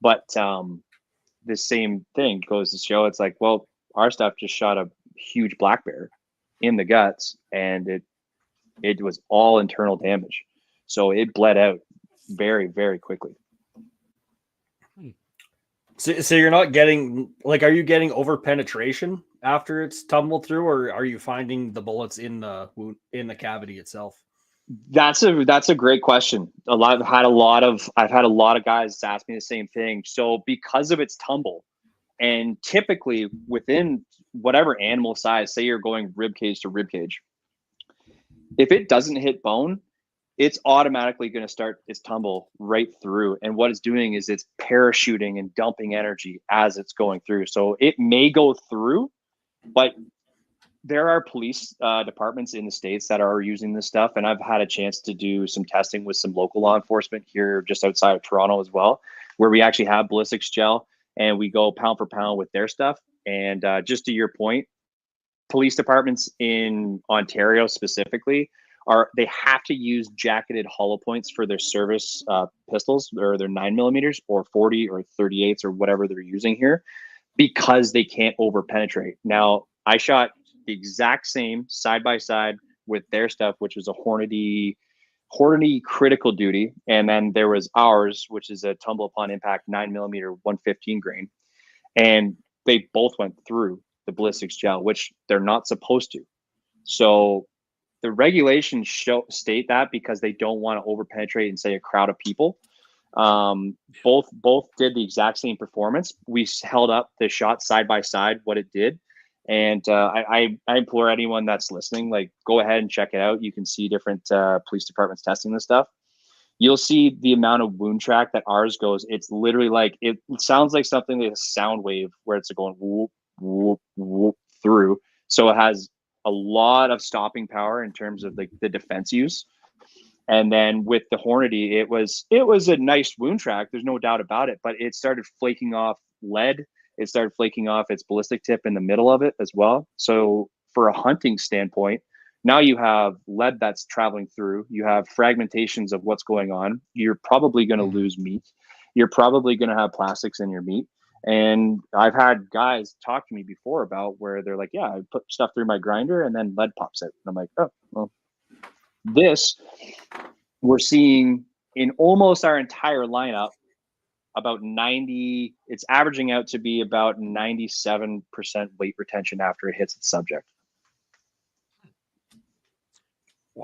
But the same thing goes to show, it's like, well, our stuff just shot a huge black bear in the guts, and it was all internal damage. So it bled out very, very quickly. So you're not getting, like, are you getting over penetration after it's tumbled through, or are you finding the bullets in the cavity itself? That's a great question. I've had a lot of guys ask me the same thing. So because of its tumble, and typically within whatever animal size, say you're going rib cage to rib cage, if it doesn't hit bone, it's automatically going to start its tumble right through. And what it's doing is it's parachuting and dumping energy as it's going through. So it may go through, but there are police departments in the States that are using this stuff. And I've had a chance to do some testing with some local law enforcement here just outside of Toronto as well, where we actually have ballistics gel and we go pound for pound with their stuff. And just to your point, police departments in Ontario specifically, they have to use jacketed hollow points for their service pistols, or their 9mm or 40 or 38s or whatever they're using here, because they can't over penetrate. Now, I shot the exact same side by side with their stuff, which was a Hornady critical duty, and then there was ours, which is a tumble upon impact 9mm 115 grain, and they both went through the ballistics gel, which they're not supposed to. So the regulations state that because they don't want to over penetrate and say a crowd of people. Both did the exact same performance. We held up the shot side by side, what it did. And I implore anyone that's listening, like, go ahead and check it out. You can see different police departments testing this stuff. You'll see the amount of wound track that ours goes. It's literally like, it sounds like something like a sound wave where it's going whoop, whoop, whoop through. So it has a lot of stopping power in terms of like the defense use. And then with the Hornady, it was a nice wound track. There's no doubt about it, but it started flaking off lead. It started flaking off its ballistic tip in the middle of it as well. So for a hunting standpoint, now you have lead that's traveling through. You have fragmentations of what's going on. You're probably going to lose meat. You're probably going to have plastics in your meat. And I've had guys talk to me before about where they're like, yeah, I put stuff through my grinder and then lead pops out. And I'm like, oh, well, this we're seeing in almost our entire lineup about 90, it's averaging out to be about 97% weight retention after it hits its subject.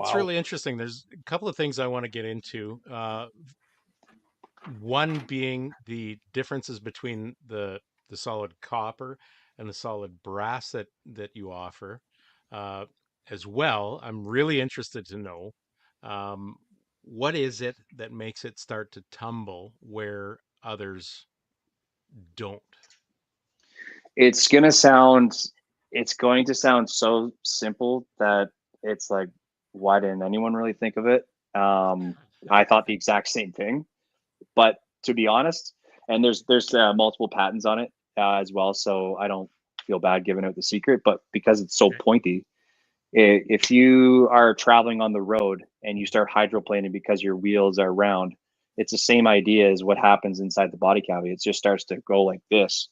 It's really interesting. There's a couple of things I want to get into. One being the differences between the solid copper and the solid brass that you offer. Uh, as well, I'm really interested to know um, what is it that makes it start to tumble where others don't. It's going to sound so simple that it's like, why didn't anyone really think of it? I thought the exact same thing, but to be honest, and there's multiple patents on it as well, so I don't feel bad giving out the secret. But because it's so Okay. pointy, if you are traveling on the road and you start hydroplaning because your wheels are round, it's the same idea as what happens inside the body cavity. It just starts to go like this,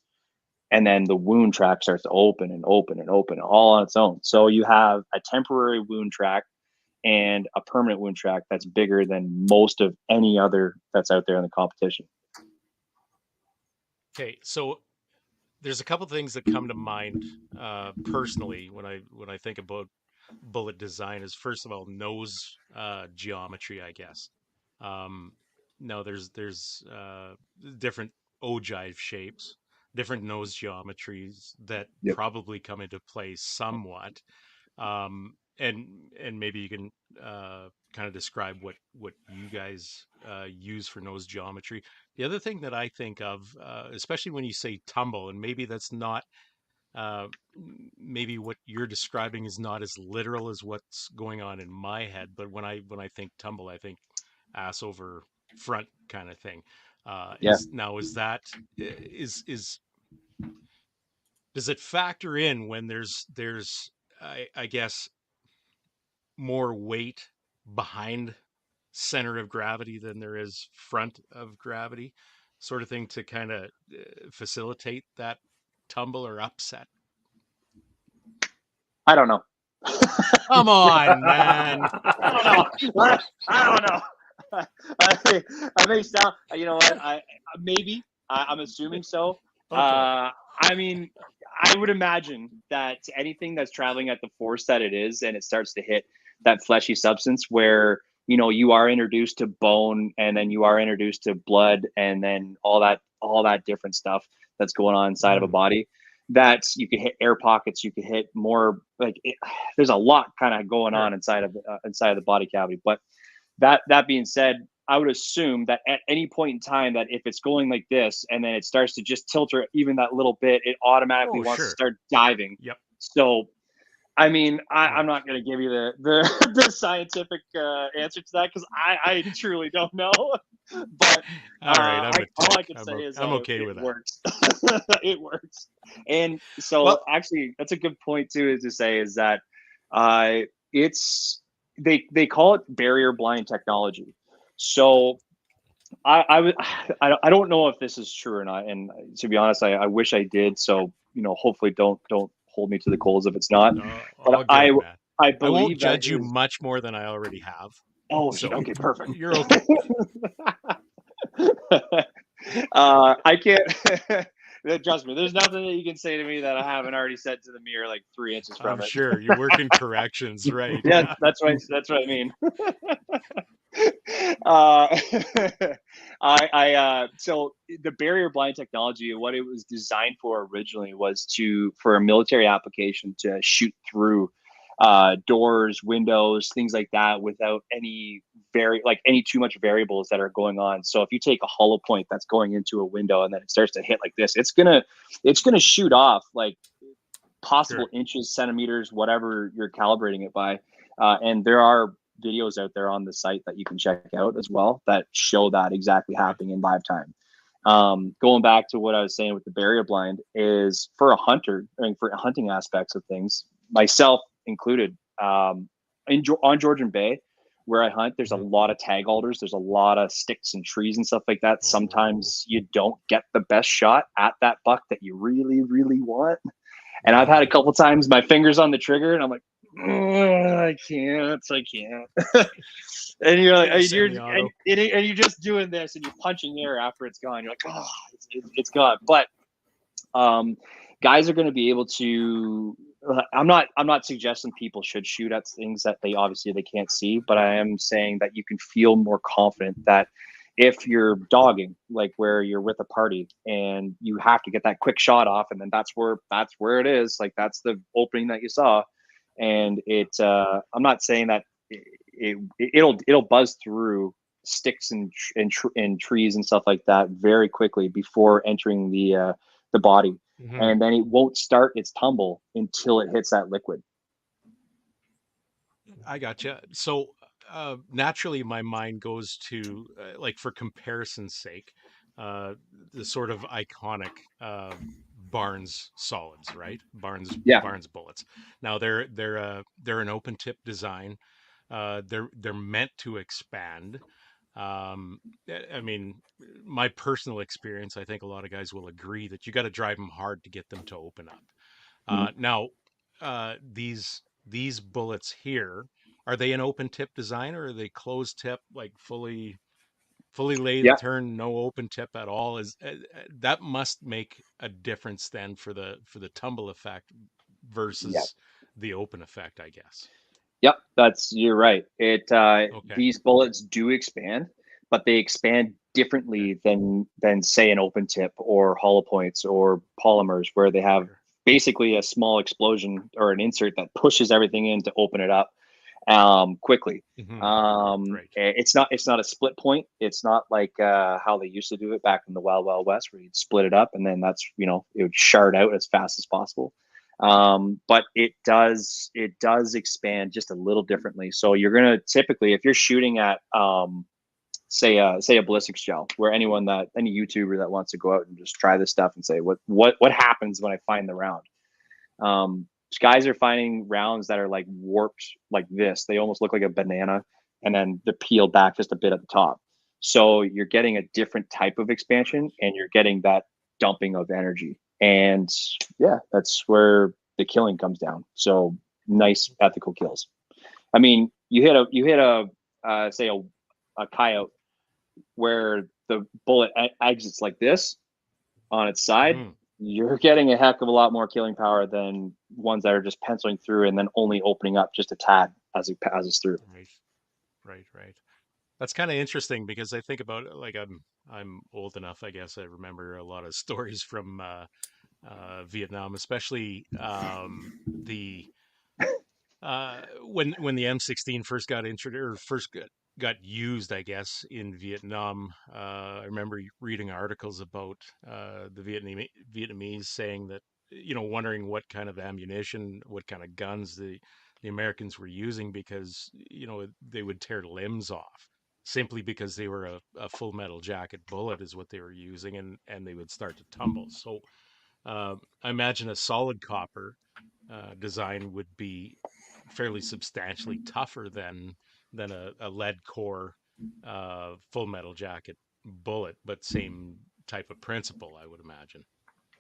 and then the wound track starts to open and open and open all on its own. So you have a temporary wound track and a permanent wound track that's bigger than most of any other that's out there in the competition. Okay, so there's a couple things that come to mind personally when I think about bullet design. Is first of all nose geometry, I guess. Um, no, there's different ogive shapes, different nose geometries that Yep. probably come into play somewhat. And maybe you can kind of describe what you guys use for nose geometry. The other thing that I think of, especially when you say tumble, and maybe that's not maybe what you're describing is not as literal as what's going on in my head, but when I think tumble, I think ass over front kind of thing. Yeah. Is that is does it factor in when there's I guess more weight behind center of gravity than there is front of gravity, sort of thing, to kind of facilitate that tumble or upset? I don't know. Come on, man. I don't know. I don't know. I may sound, you know what? Maybe I'm assuming so. Okay. I mean, I would imagine that anything that's traveling at the force that it is, and it starts to hit that fleshy substance where you are introduced to bone, and then you are introduced to blood, and then all that different stuff that's going on inside of a body. That you could hit air pockets, you could hit more there's a lot kind of going on inside of the body cavity. But that being said, I would assume that at any point in time, that if it's going like this and then it starts to just tilt her even that little bit, it automatically wants to start diving. Yep. So, I mean, I'm not going to give you the the scientific answer to that, because I truly don't know. But all right, all I can say is I'm that okay it with that. works. It works. And so, actually, that's a good point too, is to say is that it's they call it barrier blind technology. So I don't know if this is true or not, and to be honest, I wish I did. So hopefully don't hold me to the coals if it's not. But I man. I won't believe that judge you much more than I already have. Oh, So okay, perfect. You're okay. I can't. Trust me, there's nothing that you can say to me that I haven't already said to the mirror like 3 inches from I'm it. sure you work in corrections, right? Yeah, that's right. That's what I mean. So the barrier blind technology, what it was designed for originally was for a military application to shoot through doors, windows, things like that, without any too much variables that are going on. So if you take a hollow point that's going into a window and then it starts to hit like this, it's gonna shoot off like possible inches, centimeters, whatever you're calibrating it by. And there are videos out there on the site that you can check out as well that show that exactly happening in live time. Going back to what I was saying with the barrier blind, is for a hunter, for hunting aspects of things, myself included, on Georgian Bay, where I hunt, there's a lot of tag alders, there's a lot of sticks and trees and stuff like that. Sometimes you don't get the best shot at that buck that you really, really want. And I've had a couple times my fingers on the trigger and I'm like, I can't. And you're like, and you're just doing this and you're punching air after it's gone. You're like, it's gone. But guys are going to be able to I'm not suggesting people should shoot at things that they can't see, but I am saying that you can feel more confident that if you're dogging, like where you're with a party and you have to get that quick shot off, and then that's where it is, like that's the opening that you saw, and I'm not saying that it'll buzz through sticks and trees and stuff like that very quickly before entering the body, and then it won't start its tumble until it hits that liquid. I gotcha. So naturally, my mind goes to like for comparison's sake, uh, the sort of iconic Barnes solids, right? Yeah, Barnes bullets. Now they're an open tip design. They're meant to expand. I mean, my personal experience, I think a lot of guys will agree that you got to drive them hard to get them to open up. Now, these bullets here, are they an open tip design or are they closed tip, like fully yeah, lathe turn, no open tip at all? Is that must make a difference then for the tumble effect yeah. versus the open effect, I guess. Yep, you're right. Okay. These bullets do expand, but they expand Okay. differently than say an open tip or hollow points or polymers, where they have Sure. basically a small explosion or an insert that pushes everything in to open it up quickly. Hmm. Right. It's not a split point. It's not like how they used to do it back in the Wild West, where you'd split it up and then it would shard out as fast as possible. But it does expand just a little differently. So you're gonna typically, if you're shooting at say a ballistics gel, where any YouTuber that wants to go out and just try this stuff and say what happens when I find the round. Guys are finding rounds that are like warped like this. They almost look like a banana, and then they're peeled back just a bit at the top. So you're getting a different type of expansion, and you're getting that dumping of energy. And yeah, that's where the killing comes down. So nice ethical kills. I mean, you hit a say a coyote where the bullet exits like this on its side, Hmm. you're getting a heck of a lot more killing power than ones that are just penciling through and then only opening up just a tad as it passes through. Right. Right. That's kind of interesting because I think about like I'm old enough, I guess. I remember a lot of stories from Vietnam, especially the when the M16 first got introduced or got used, I guess, in Vietnam. I remember reading articles about the Vietnamese saying that, wondering what kind of ammunition, what kind of guns the Americans were using because, they would tear limbs off simply because they were a full metal jacket bullet is what they were using, and they would start to tumble. So I imagine a solid copper design would be fairly substantially tougher than a lead core full metal jacket bullet, but same type of principle, I would imagine.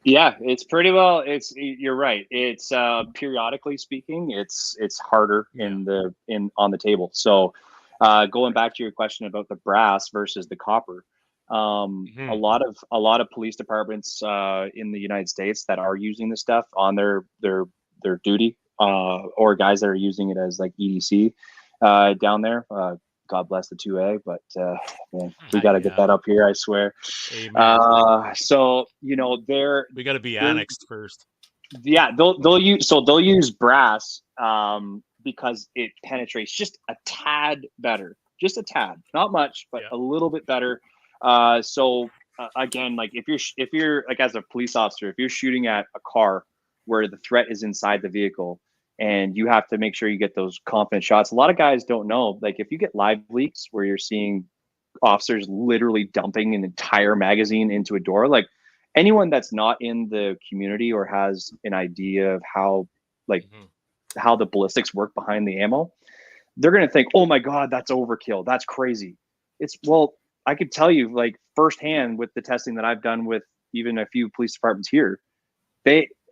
Yeah, it's pretty well. You're right. It's periodically speaking, it's harder Yeah. in on the table. So going Right. back to your question about the brass versus the copper, a Hmm. lot of police departments in the United States that are using this stuff on their duty, or guys that are using it as like EDC down there. God bless the 2A, but man, we got to get Yeah. that up here. I swear. Amen. So We got to be they're annexed first. yeah, they'll use brass because it penetrates just a tad better, just a tad, not much, but Yeah. a little bit better. Again, like if you're like as a police officer, if you're shooting at a car where the threat is inside the vehicle, and you have to make sure you get those confident shots. A lot of guys don't know, like if you get live leaks where you're seeing officers literally dumping an entire magazine into a door, like anyone that's not in the community or has an idea of like Hmm. how the ballistics work behind the ammo, they're going to think, oh my god, that's overkill, that's crazy. Well, I could tell you like firsthand with the testing that I've done with even a few police departments here,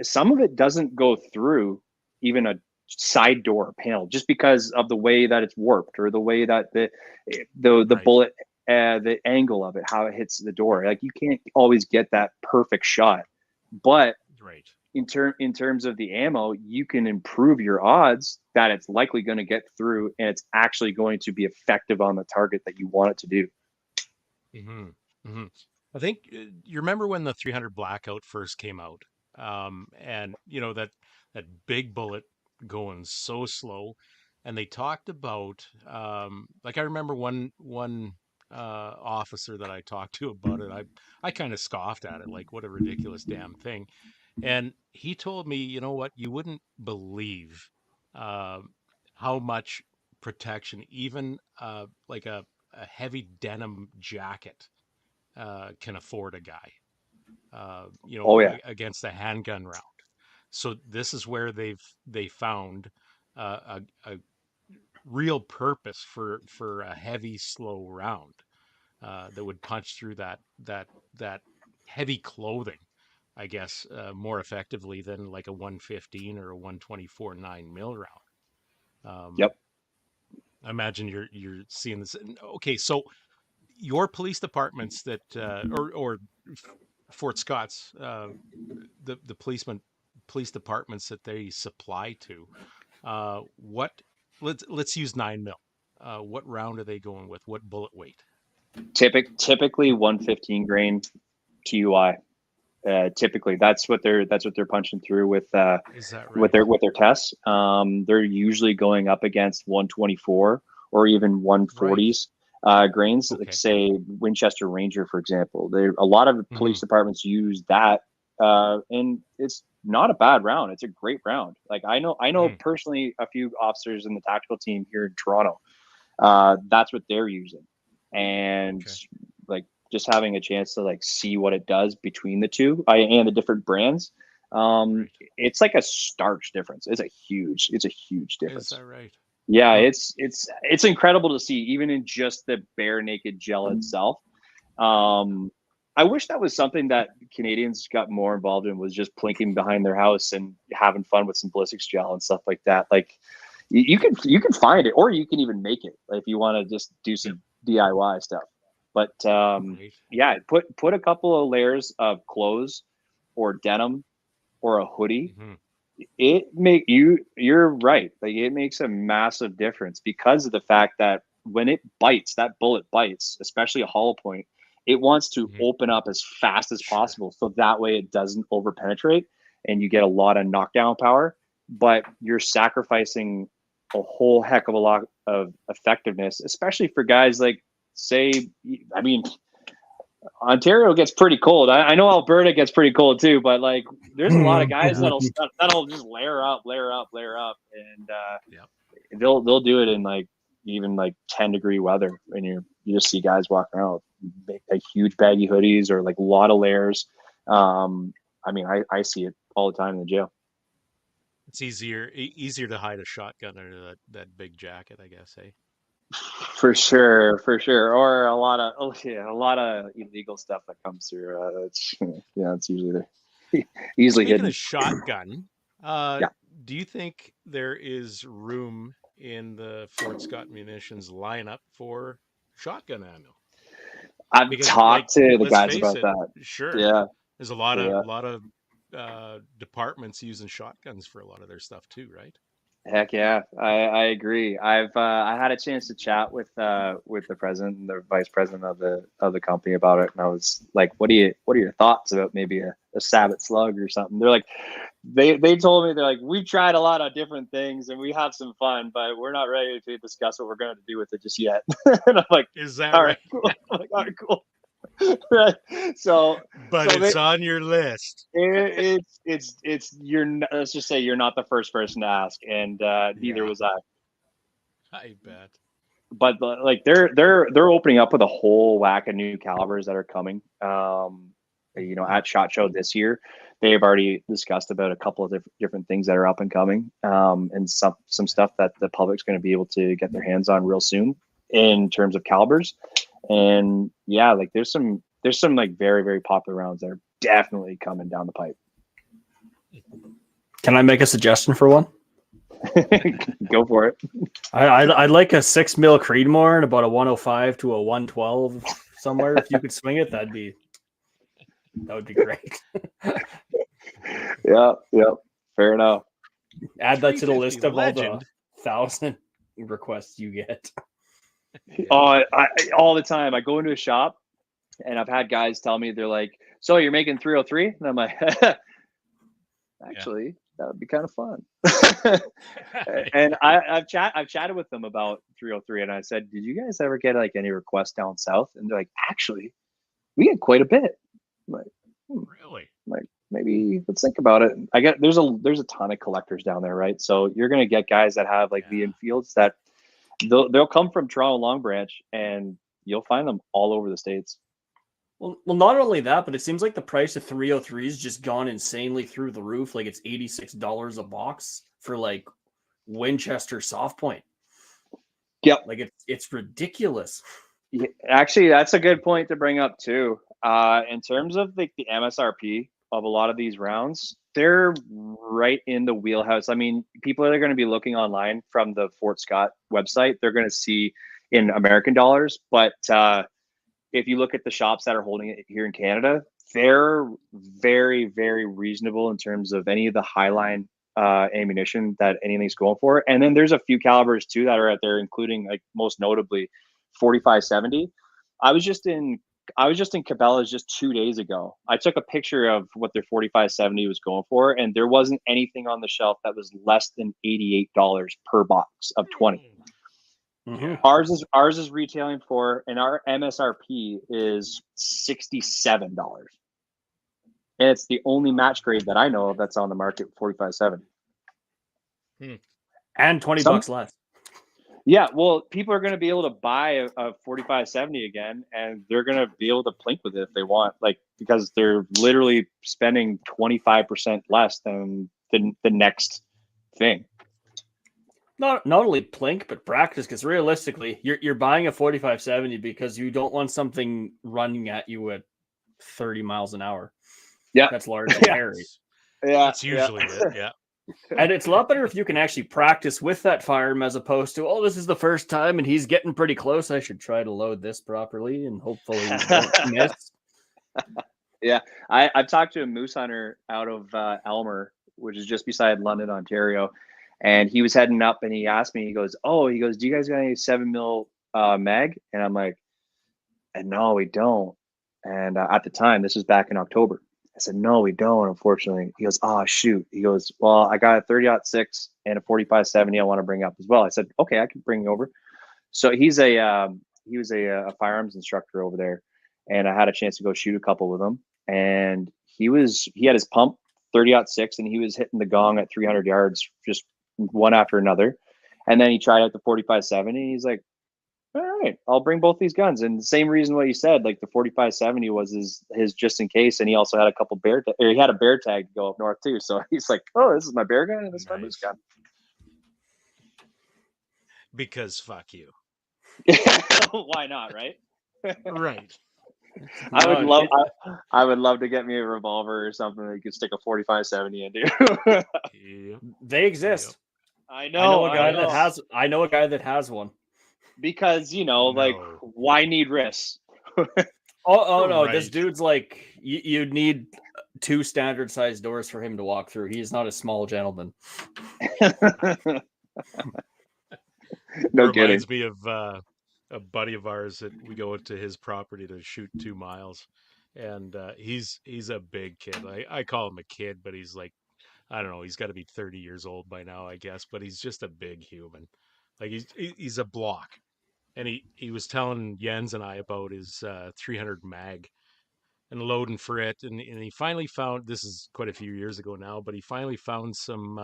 some of it doesn't go through even a side door panel just because of the way that it's warped or the way that the Right. bullet, the angle of it, how it hits the door. Like you can't always get that perfect shot, but Right. in terms of the ammo, you can improve your odds that it's likely going to get through and it's actually going to be effective on the target that you want it to do. Hmm. Hmm. I think you remember when the 300 Blackout first came out, and that big bullet going so slow, and they talked about like I remember one officer that I talked to about it. I kind of scoffed at it, like what a ridiculous damn thing. And he told me, you know what, you wouldn't believe uh, how much protection even like a heavy denim jacket can afford a guy, Oh yeah. against a handgun round. So this is where they found a real purpose for a heavy, slow round that would punch through that heavy clothing, I guess, more effectively than like a 115 or a 124 9 mil round. Um, Yep. I imagine you're seeing this. Okay, so your police departments that or Fort Scott's the police departments that they supply to, what let's use 9 mil. What round are they going with? What bullet weight? Typically 115 grain TUI. Typically, that's what they're punching through Is that right? with their tests. They're usually going up against 124 or even Right. 140s grains, like Okay. say Winchester Ranger, for example. There a lot of Hmm. police departments use that, and it's not a bad round. It's a great round. Like I know Hmm. personally a few officers in the tactical team here in Toronto. That's what they're using, and Okay. like just having a chance to like see what it does between the two and the different brands. Right. It's like a starch difference. It's a huge Is difference. that right? Yeah, Huh. it's incredible to see even in just the bare naked gel itself. um I wish that was something that Canadians got more involved in, was just plinking behind their house and having fun with some ballistics gel and stuff like that. Like you can find it, or you can even make it if you want to just do Yep. some DIY stuff. But Right. yeah, put a couple of layers of clothes or denim or a hoodie. Hmm. You're right. Like it makes a massive difference because of the fact that when it bites, that bullet bites, especially a hollow point, it wants to Hmm. open up as fast as Sure. possible. So that way it doesn't over penetrate and you get a lot of knockdown power, but you're sacrificing a whole heck of a lot of effectiveness, especially for guys like, say, I mean, Ontario gets pretty cold. I know Alberta gets pretty cold too, but like there's a lot of guys that'll just layer up, and Yep. they'll do it in like even like 10-degree weather, and you just see guys walking around with like huge baggy hoodies or like a lot of layers. I mean, I see it all the time in the jail. It's easier to hide a shotgun under that big jacket, I guess. Hey. For sure, or a lot of a lot of illegal stuff that comes through. It's yeah, it's usually there, easily Speaking of hidden. shotgun, uh, Yeah. do you think there is room in the Fort Scott Munitions lineup for shotgun ammo? I've Because, like, talked to the let's guys face about it, that. sure, Yeah, there's a lot of yeah. departments using shotguns for a lot of their stuff too, right? Heck yeah, I agree. I had a chance to chat with the president and the vice president of the company about it, and I was like, what are your thoughts about maybe a Sabbath slug or something? They're like, they told me, they're like, we've tried a lot of different things and we have some fun, but we're not ready to discuss what we're going to do with it just yet. And I'm like, Is that all right, right? cool. I'm like, all right, cool. Right. So But so they it's on your list. it's let's just say you're not the first person to ask, and neither Yeah, was I. I bet. But like they're opening up with a whole whack of new calibers that are coming. Mhm. At Shot Show this year, they've already discussed about a couple of different things that are up and coming, and some stuff that the public's going to be able to get their hands on real soon in terms of calibers. And yeah, like there's some like very very popular rounds that are definitely coming down the pipe. Can I make a suggestion for one? Go for it. I'd like a 6 mil Creedmoor and about a 105 to a 112 somewhere. If you could swing it, that would be great. Yeah. Fair enough. Add that to the 350 list of all the legend. 1,000 requests you get. Yeah. Oh, all the time. I go into a shop, and I've had guys tell me, they're like, "So you're making 303?" And I'm like, "Actually, that would be kind of fun." And I've chatted with them about 303, and I said, "Did you guys ever get like any requests down south?" And they're like, "Actually, we get quite a bit." I'm like, Really? like maybe let's think about it. I get there's a ton of collectors down there, right? So you're gonna get guys that have like the Yeah. infields that they'll come from Toronto Long Branch, and you'll find them all over the states. Well, not only that, but it seems like the price of 303's just gone insanely through the roof. Like it's $86 a box for like Winchester soft point. Yep. Like it's ridiculous. Yeah, actually, that's a good point to bring up too. In terms of the MSRP of a lot of these rounds, they're right in the wheelhouse. I mean, people are going to be looking online from the Fort Scott website. They're going to see in American dollars, but if you look at the shops that are holding it here in Canada, they're very, very reasonable in terms of any of the highline ammunition that anything's going for. And then there's a few calibers too that are out there, including like most notably 4570. I was just in Cabela's just 2 days ago. I took a picture of what their 4570 was going for, and there wasn't anything on the shelf that was less than $88 per box of 20. Mm-hmm. Ours is retailing for, and our MSRP is $67, and it's the only match grade that I know of that's on the market. 4570. And 20 bucks less. Yeah, well, people are going to be able to buy a 4570 again, and they're going to be able to plink with it if they want, like because they're literally spending 25% less than the next thing. Not only plink, but practice, because realistically, you're buying a 4570 because you don't want something running at you at 30 miles an hour. Yeah, that's large and hairy. Yeah, that's usually it. Yeah. And it's a lot better if you can actually practice with that firearm as opposed to, oh, this is the first time and he's getting pretty close. I should try to load this properly and hopefully don't miss. Yeah, I've talked to a moose hunter out of Elmer, which is just beside London, Ontario, and he was heading up and he asked me, he goes, do you guys got any 7mm mag? And I'm like, no, we don't. And at the time, this was back in October. I said, no, we don't, unfortunately. He goes, oh, shoot. He goes, well, I got a 30-06 and a 4570 I want to bring up as well. I said, okay, I can bring you over. So he was a firearms instructor over there, and I had a chance to go shoot a couple with him. And he had his pump 30-06, and he was hitting the gong at 300 yards, just one after another. And then he tried out the 4570. He's like, all right, I'll bring both these guns. And the same reason what you said, like the 4570 was his just in case. And he also had a couple he had a bear tag to go up north too. So he's like, oh, this is my bear gun and this is my moose gun. Because fuck you. Why not, right? Right. I would love to get me a revolver or something that you could stick a 4570 into. Yep. They exist. Yep. I know a guy that has one. Because like, why need risks? Oh no, Right. this dude's like you'd need 2 standard sized doors for him to walk through. He's not a small gentleman. No Reminds kidding. me of a buddy of ours that we go to his property to shoot 2 miles, and he's a big kid. I call him a kid, but he's like, I don't know, he's got to be 30 years old by now, I guess, but he's just a big human. Like he's a block. And he was telling Jens and I about his 300 mag and loading for it. And he finally found, this is quite a few years ago now, but he finally found some,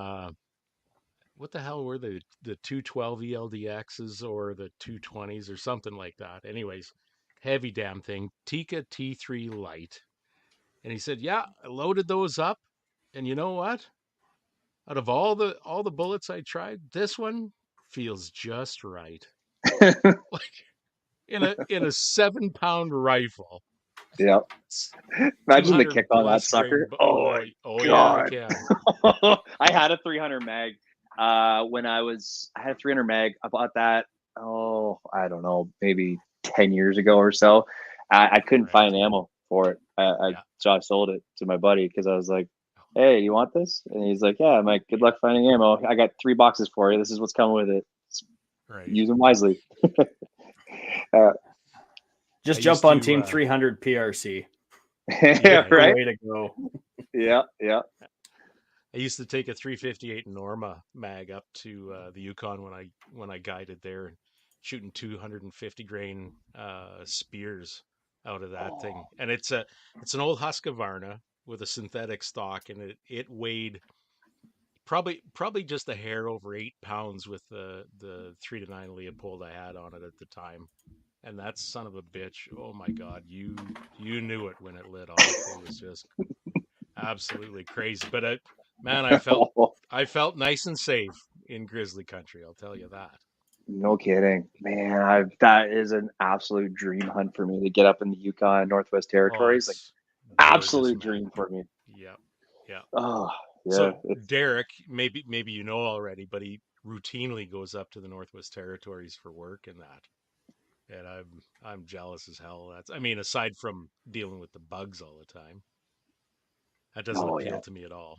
what the hell were the 212 ELDXs or the 220s or something like that. Anyways, heavy damn thing, Tika T3 Light. And he said, yeah, I loaded those up. And you know what? Out of all the bullets I tried, this one feels just right. Like in a 7-pound rifle. Yeah. Imagine the kick on that sucker. Oh God. yeah, I can. I had a 300 mag when I had a 300 mag. I bought that, I don't know, maybe 10 years ago or so. I couldn't find ammo for it. So I sold it to my buddy because I was like, hey, you want this? And he's like, yeah. I'm like, good luck finding ammo. I got 3 boxes for you. This is what's coming with it. Right. Use them wisely. Just I jump used on to, Team 300 PRC. Yeah, Yeah, No right. way to go. Yeah, yeah. I used to take a 358 Norma mag up to the Yukon when I guided there, and shooting 250 grain spears out of that thing. And it's an old Husqvarna with a synthetic stock, and it weighed probably just a hair over 8 pounds with the 3-9 Leopold I had on it at the time. And that son of a bitch, oh my God, you knew it when it lit off. It was just absolutely crazy. But man, I felt nice and safe in grizzly country. I'll tell you that. No kidding, man. That is an absolute dream hunt for me to get up in the Yukon, Northwest Oh, Territories. Like, it's gorgeous, absolute man. dream for me. Yeah, yeah. Oh, yeah. So Derek, maybe you know already, but he routinely goes up to the Northwest Territories for work and that. And I'm jealous as hell. That's I mean, aside from dealing with the bugs all the time, that doesn't Oh, yeah. appeal to me at all.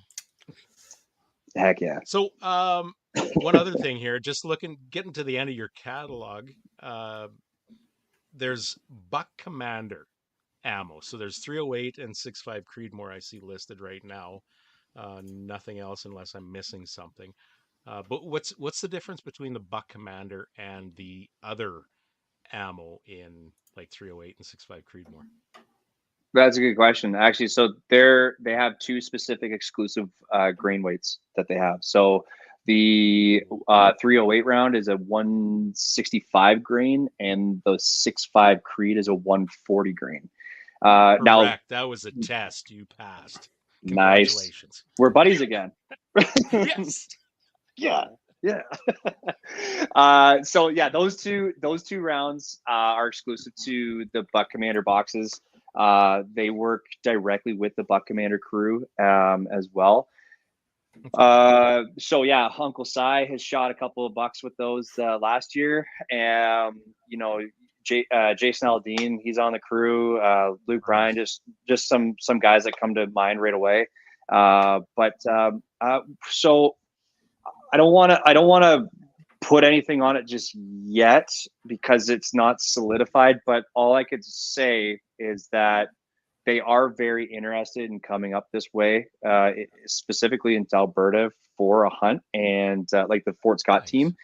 Heck yeah. So, one other thing here, just getting to the end of your catalog, uh, there's Buck Commander ammo. So there's 308 and 6.5 Creedmoor I see listed right now. Nothing else unless I'm missing something. But what's the difference between the Buck Commander and the other ammo in like 308 and 6.5 Creedmoor? That's a good question, actually. So they have 2 specific exclusive grain weights that they have. So the 308 round is a 165 grain, and the 6.5 Creed is a 140 grain. Now, Correct. That was a test you passed. nice. Congratulations. We're buddies again. Yes. Yeah, yeah. So yeah, those two rounds are exclusive to the Buck Commander boxes. They work directly with the Buck Commander crew as well. Okay. So yeah, Uncle Si has shot a couple of bucks with those last year. You know, Jason Aldean, he's on the crew. Luke Right. Ryan, just some guys that come to mind right away. So I don't want to put anything on it just yet because it's not solidified. But all I could say is that they are very interested in coming up this way, specifically into Alberta for a hunt and like the Fort Scott Nice. team.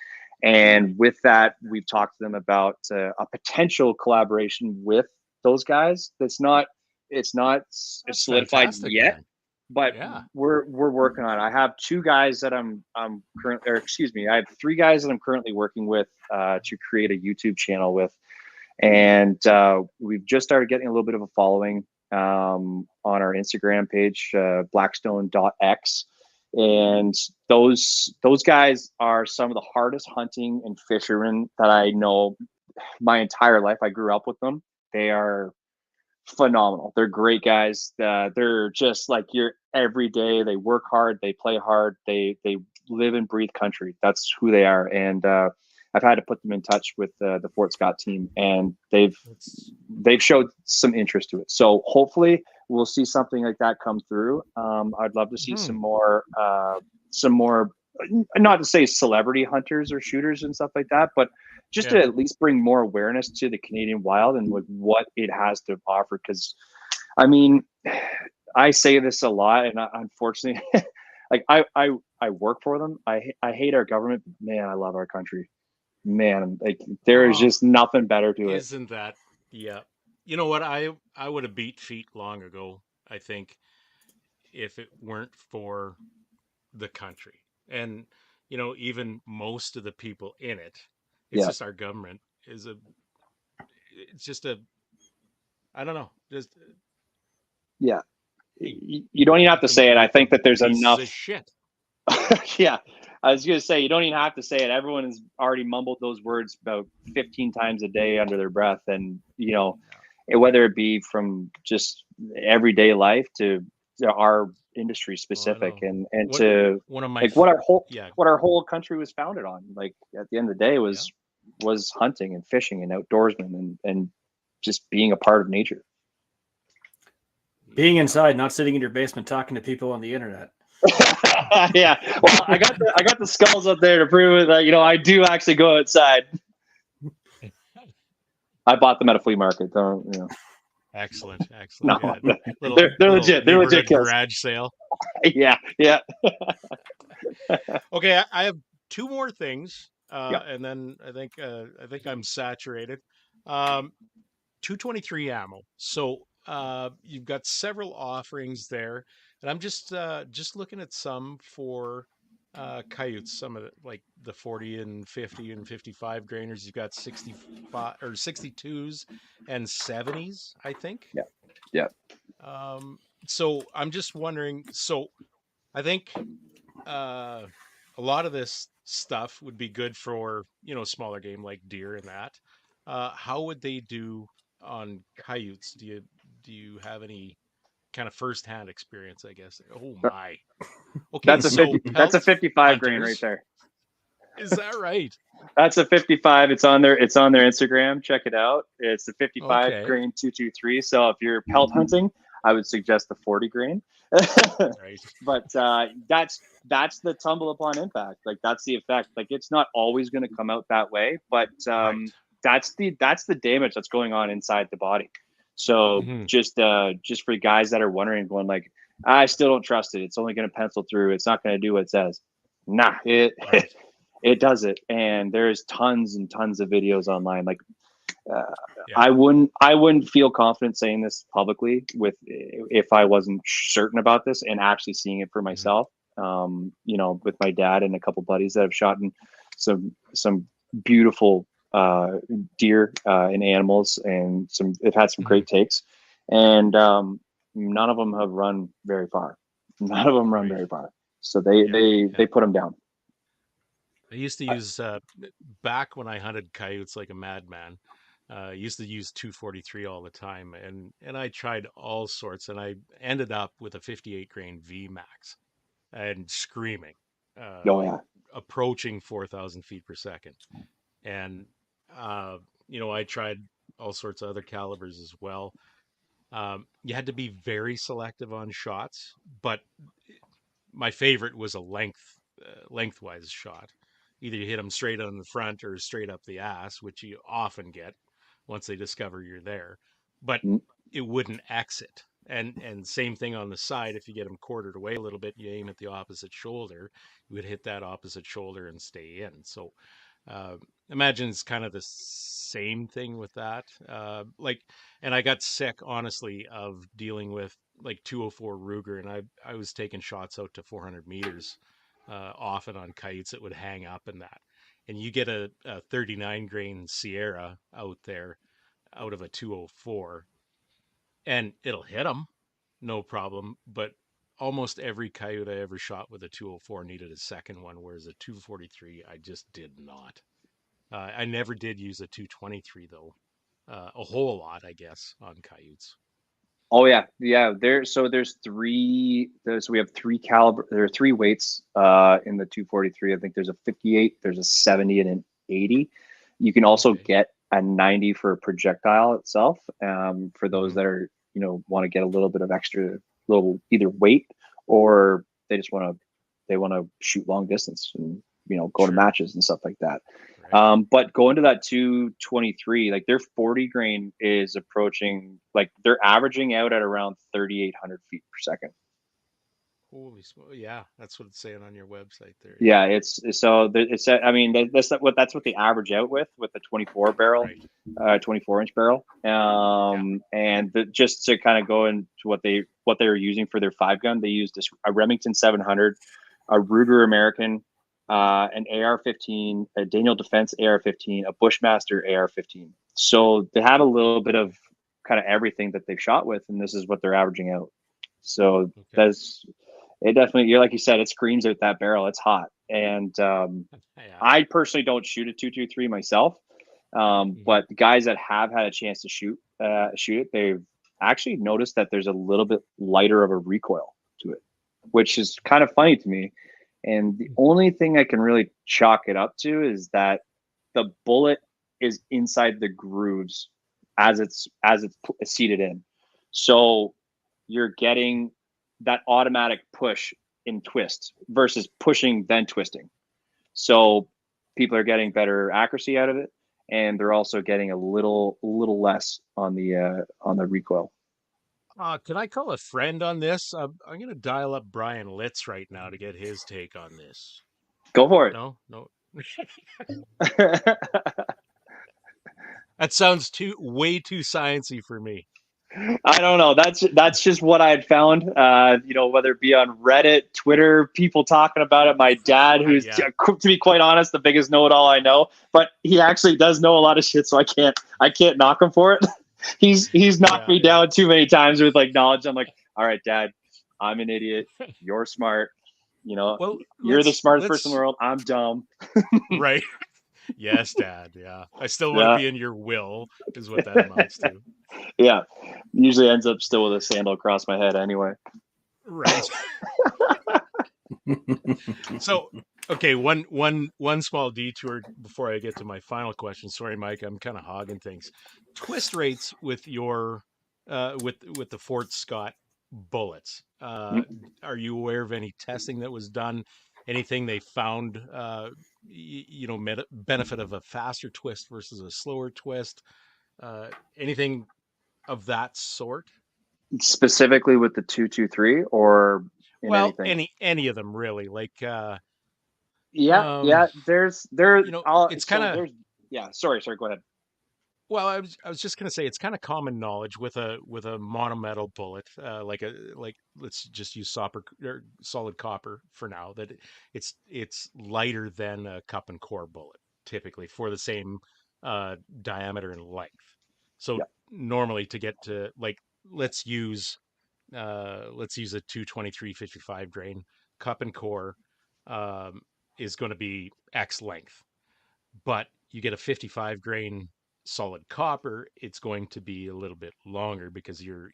And with that, we've talked to them about a potential collaboration with those guys. It's not That's solidified fantastic, yet, man. but Yeah. we're working on it. I have 2 guys that I'm currently, or excuse me, I have 3 guys that I'm currently working with to create a YouTube channel with, and we've just started getting a little bit of a following on our Instagram page, blackstone.x. And those guys are some of the hardest hunting and fishermen that I know my entire life. I grew up with them. They are phenomenal. They're great guys. They're just like your everyday. They work hard. They play hard. They live and breathe country. That's who they are. And I've had to put them in touch with the Fort Scott team, and It's they've showed some interest to it. So hopefully we'll see something like that come through. I'd love to see mhm. some more, not to say celebrity hunters or shooters and stuff like that, but just to Yeah. at least bring more awareness to the Canadian wild and with what it has to offer. Because I mean, I say this a lot, and unfortunately, like I work for them. I hate our government. Man, I love our country. Man, like there is Oh, just nothing better to it. isn't that yeah. You know what? I would have beat feet long ago, I think, if it weren't for the country. And even most of the people in it, it's Yeah, just our government is a it's just a I don't know, just yeah. hey, You don't even have to fucking say it. I group of think that there's pieces enough. of shit. Yeah, I was gonna say you don't even have to say it. Everyone has already mumbled those words about 15 times a day under their breath, and Yeah. whether it be from just everyday life to our industry Well, I specific, know. and What to one of my like what our whole yeah, what our whole country was founded on. Like at the end of the day yeah. was hunting and fishing and outdoorsmen and just being a part of nature. Being inside, not sitting in your basement talking to people on the internet. Yeah. Well, I got the skulls up there to prove it that, you know, I do actually go outside. I bought them at a flea market, though. You know. Excellent. No, Yeah. they're Little legit. They're legit neighborhood kills. garage sale. Yeah. Okay, I have two more things, Yeah. and then I think I'm saturated. Um, 223 ammo. So you've got several offerings there, and I'm just looking at some for coyotes. Some of it, like the 40 and 50 and 55 grainers. You've got 65 or 62s and 70s, I think. Yeah. Yeah. So I'm just wondering. So I think a lot of this stuff would be good for, smaller game like deer and that. How would they do on coyotes? Do you have any kind of firsthand experience, I guess? Oh my. Okay, That's a so 50. That's a pelt 55 grain right hunters, there. is that right? That's a 55. It's on their Instagram. Check it out. It's the 55 Okay, grain 223. So if you're pelt hunting, I would suggest the 40 grain. right. But that's the tumble upon impact. Like that's the effect. Like it's not always going to come out that way, but Right. that's the damage that's going on inside the body. So Hmm. just for guys that are wondering, going like, I still don't trust it. It's only going to pencil through. It's not going to do what it says. Nah, it Right. it does it. And there's tons and tons of videos online. Like uh, Yeah. I wouldn't feel confident saying this publicly with if I wasn't certain about this and actually seeing it for Hmm. myself. With my dad and a couple buddies that have shot in some beautiful deer and animals, and they've had some Hmm. great takes, and none of them have run very far. None of them run Right. very far, so they Yeah. they Yeah. they put them down. I used to use back when I hunted coyotes like a madman. I used to use 243 all the time, and I tried all sorts, and I ended up with a 58 grain V Max and screaming, Oh uh, yeah. approaching 4,000 feet per second. And uh, I tried all sorts of other calibers as well. You had to be very selective on shots, but my favorite was a lengthwise shot. Either you hit them straight on the front or straight up the ass, which you often get once they discover you're there. But Mm. it wouldn't exit. And same thing on the side. If you get them quartered away a little bit, you aim at the opposite shoulder, you would hit that opposite shoulder and stay in. So uh, imagine it's kind of the same thing with that. And I got sick, honestly, of dealing with like 204 Ruger, and I was taking shots out to 400 meters, often on kites that would hang up and that. And you get a 39 grain Sierra out there out of a 204, and it'll hit them, no problem. But almost every coyote I ever shot with a 204 needed a second one, whereas a 243 I just did not. I never did use a 223 though. A whole lot, I guess, on coyotes. Oh yeah, yeah. There's three. So we have three caliber. There are three weights in the 243. I think there's a 58, there's a 70, and an 80. You can also Okay. get a 90 for a projectile itself. For those Hmm. that are want to get a little bit of extra, little either weight, or they want to shoot long distance and go to Sure. matches and stuff like that. Right. But going to that 223, like their 40 grain is approaching, like they're averaging out at around 3,800 feet per second. Holy smoke! Yeah, that's what it's saying on your website there. Yeah. Yeah, I mean, that's what they average out with the 24 barrel, Right. 24-inch barrel. Yeah. Just to kind of go into what they were using for their 5 gun, they used a Remington 700, a Ruger American, an AR-15, a Daniel Defense AR-15, a Bushmaster AR-15. So they had a little bit of kind of everything that they've shot with, and this is what they're averaging out. So Okay. it definitely, you're like you said, it screams out that barrel. It's hot, and Yeah. I personally don't shoot a 223 myself, Hmm. but the guys that have had a chance to shoot it, they've actually noticed that there's a little bit lighter of a recoil to it, which is kind of funny to me. And the only thing I can really chalk it up to is that the bullet is inside the grooves as it's seated in. So you're getting that automatic push in twist versus pushing then twisting. So people are getting better accuracy out of it, and they're also getting a little less on the recoil. Can I call a friend on this? I'm going to dial up Brian Litz right now to get his take on this. Go for it. No, no. That sounds way too sciencey for me. I don't know. That's just what I had found. Whether it be on Reddit, Twitter, people talking about it. My dad, who's Yeah. to be quite honest, the biggest know-it-all I know, but he actually does know a lot of shit, so I can't knock him for it. He's knocked me down too many times with like knowledge. I'm like, all right, Dad, I'm an idiot. You're smart. Well, You're the smartest person in the world. I'm dumb. Right. Yes, Dad. Yeah. I still want to Yeah. be in your will, is what that amounts to. Yeah. Usually ends up still with a sandal across my head anyway. Right. So, okay, one small detour before I get to my final question. Sorry, Mike, I'm kind of hogging things. Twist rates with your with the Fort Scott bullets. Are you aware of any testing that was done? Anything they found? Benefit of a faster twist versus a slower twist. Anything of that sort? Specifically with the 223 or in Well, anything? any of them really. Like, Yeah. it's kind of Sorry. Go ahead. well, I was just gonna say it's kind of common knowledge with a monometal bullet, like let's just use solid copper for now, that it's lighter than a cup and core bullet typically for the same diameter and length. So Yeah. normally to get to like let's use a 223-55 grain cup and core um, is going to be X length, but you get a 55 grain solid copper, it's going to be a little bit longer because you're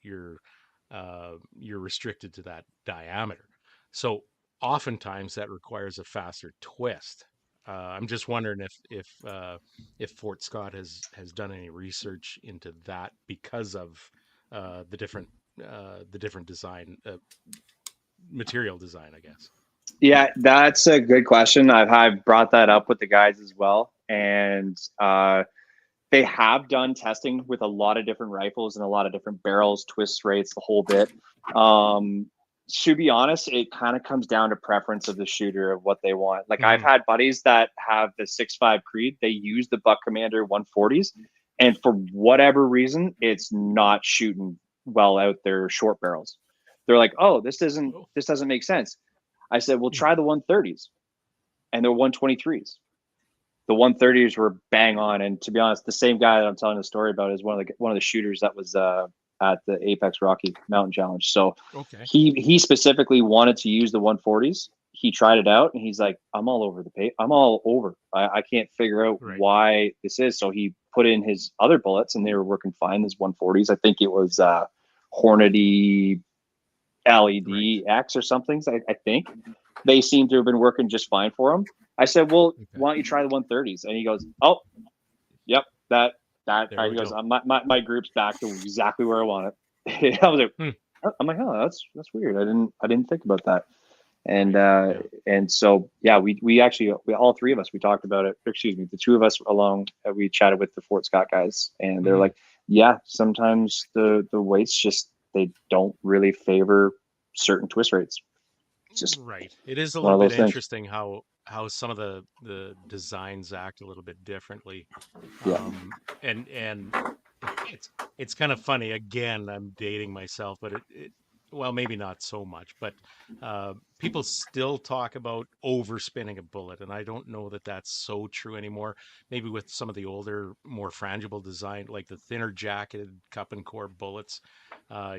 restricted to that diameter. So oftentimes that requires a faster twist. I'm just wondering if Fort Scott has done any research into that because of the different design material design, I guess. Yeah, that's a good question. I've brought that up with the guys as well, and they have done testing with a lot of different rifles and a lot of different barrels, twist rates, the whole bit. To be honest, it kind of comes down to preference of the shooter of what they want. Like I've had buddies that have the 6.5 Creed, they use the Buck Commander 140s, and for whatever reason, it's not shooting well out their short barrels. They're like, "Oh, this doesn't make sense." I said, "Well, try the 130s," and they're 123s. The 130s were bang on, and to be honest, the same guy that I'm telling the story about is one of the shooters that was at the Apex Rocky Mountain Challenge. So Okay. he specifically wanted to use the 140s. He tried it out, and he's like, "I'm all over the page. I'm all over. I can't figure out Right. why this is." So he put in his other bullets, and they were working fine. His 140s. I think it was Hornady LED X or something. I think they seem to have been working just fine for him. I said, "Well, Okay. why don't you try the 130s?" And he goes, "Oh, yep, that." He goes, "My group's back to exactly where I want it." I was like, I'm like, "Oh, that's weird. I didn't think about that." And and so yeah, we actually all three of us we talked about it. Excuse me, the two of us along we chatted with the Fort Scott guys, and they're like, "Yeah, sometimes the weights just they don't really favor certain twist rates." It's just Right. It is a one little of bit those things. interesting how some of the designs act a little bit differently. Yeah. And it's kind of funny. Again, I'm dating myself, but well, maybe not so much, but people still talk about overspinning a bullet, and I don't know that that's so true anymore. Maybe with some of the older, more frangible design, like the thinner jacketed cup and core bullets,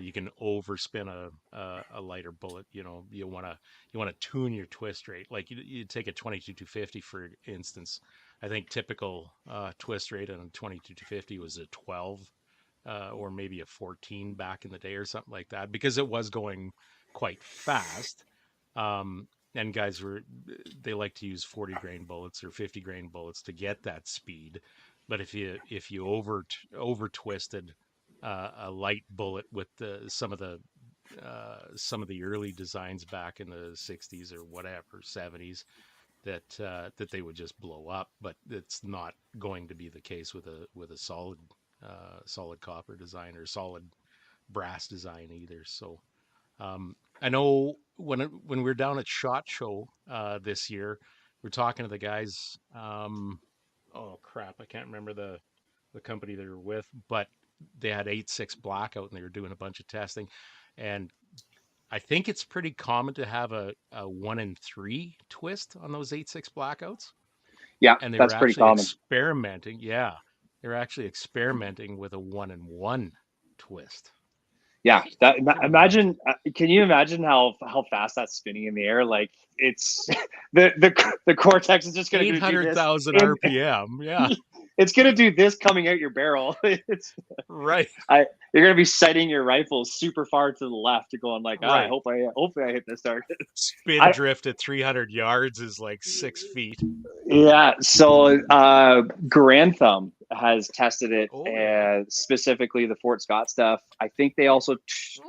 you can overspin a lighter bullet. You want to tune your twist rate. Like you take a 22-250 for instance. I think typical twist rate on a 22-250 was a 12 or maybe a 14 back in the day or something like that, because it was going quite fast. And guys they like to use 40 grain bullets or 50 grain bullets to get that speed. But if you over twisted a light bullet with some of the some of the early designs back in the 60s or whatever, 70s, that they would just blow up, but it's not going to be the case with a solid copper design or solid brass design either. So I know when we were down at SHOT Show this year, we're talking to the guys. Oh crap, I can't remember the company they were with, but they had 8.6 blackout and they were doing a bunch of testing, and I think it's pretty common to have a 1 in 3 twist on those 8.6 blackouts, Yeah, and they were that's pretty actually common. experimenting. Yeah, they were actually experimenting with a 1 in 1 twist. Yeah, Imagine imagine. Can you imagine how fast that's spinning in the air? Like it's the cortex is just going to do this. 800,000 RPM. Yeah, It's going to do this coming out your barrel. It's right, you're going to be sighting your rifle super far to the left, going like, I right. hope hopefully I hit this target. Spin drift at 300 yards is like 6 feet. Yeah, so Grand Thumb has tested it, Oh yeah. specifically the Fort Scott stuff. I think they also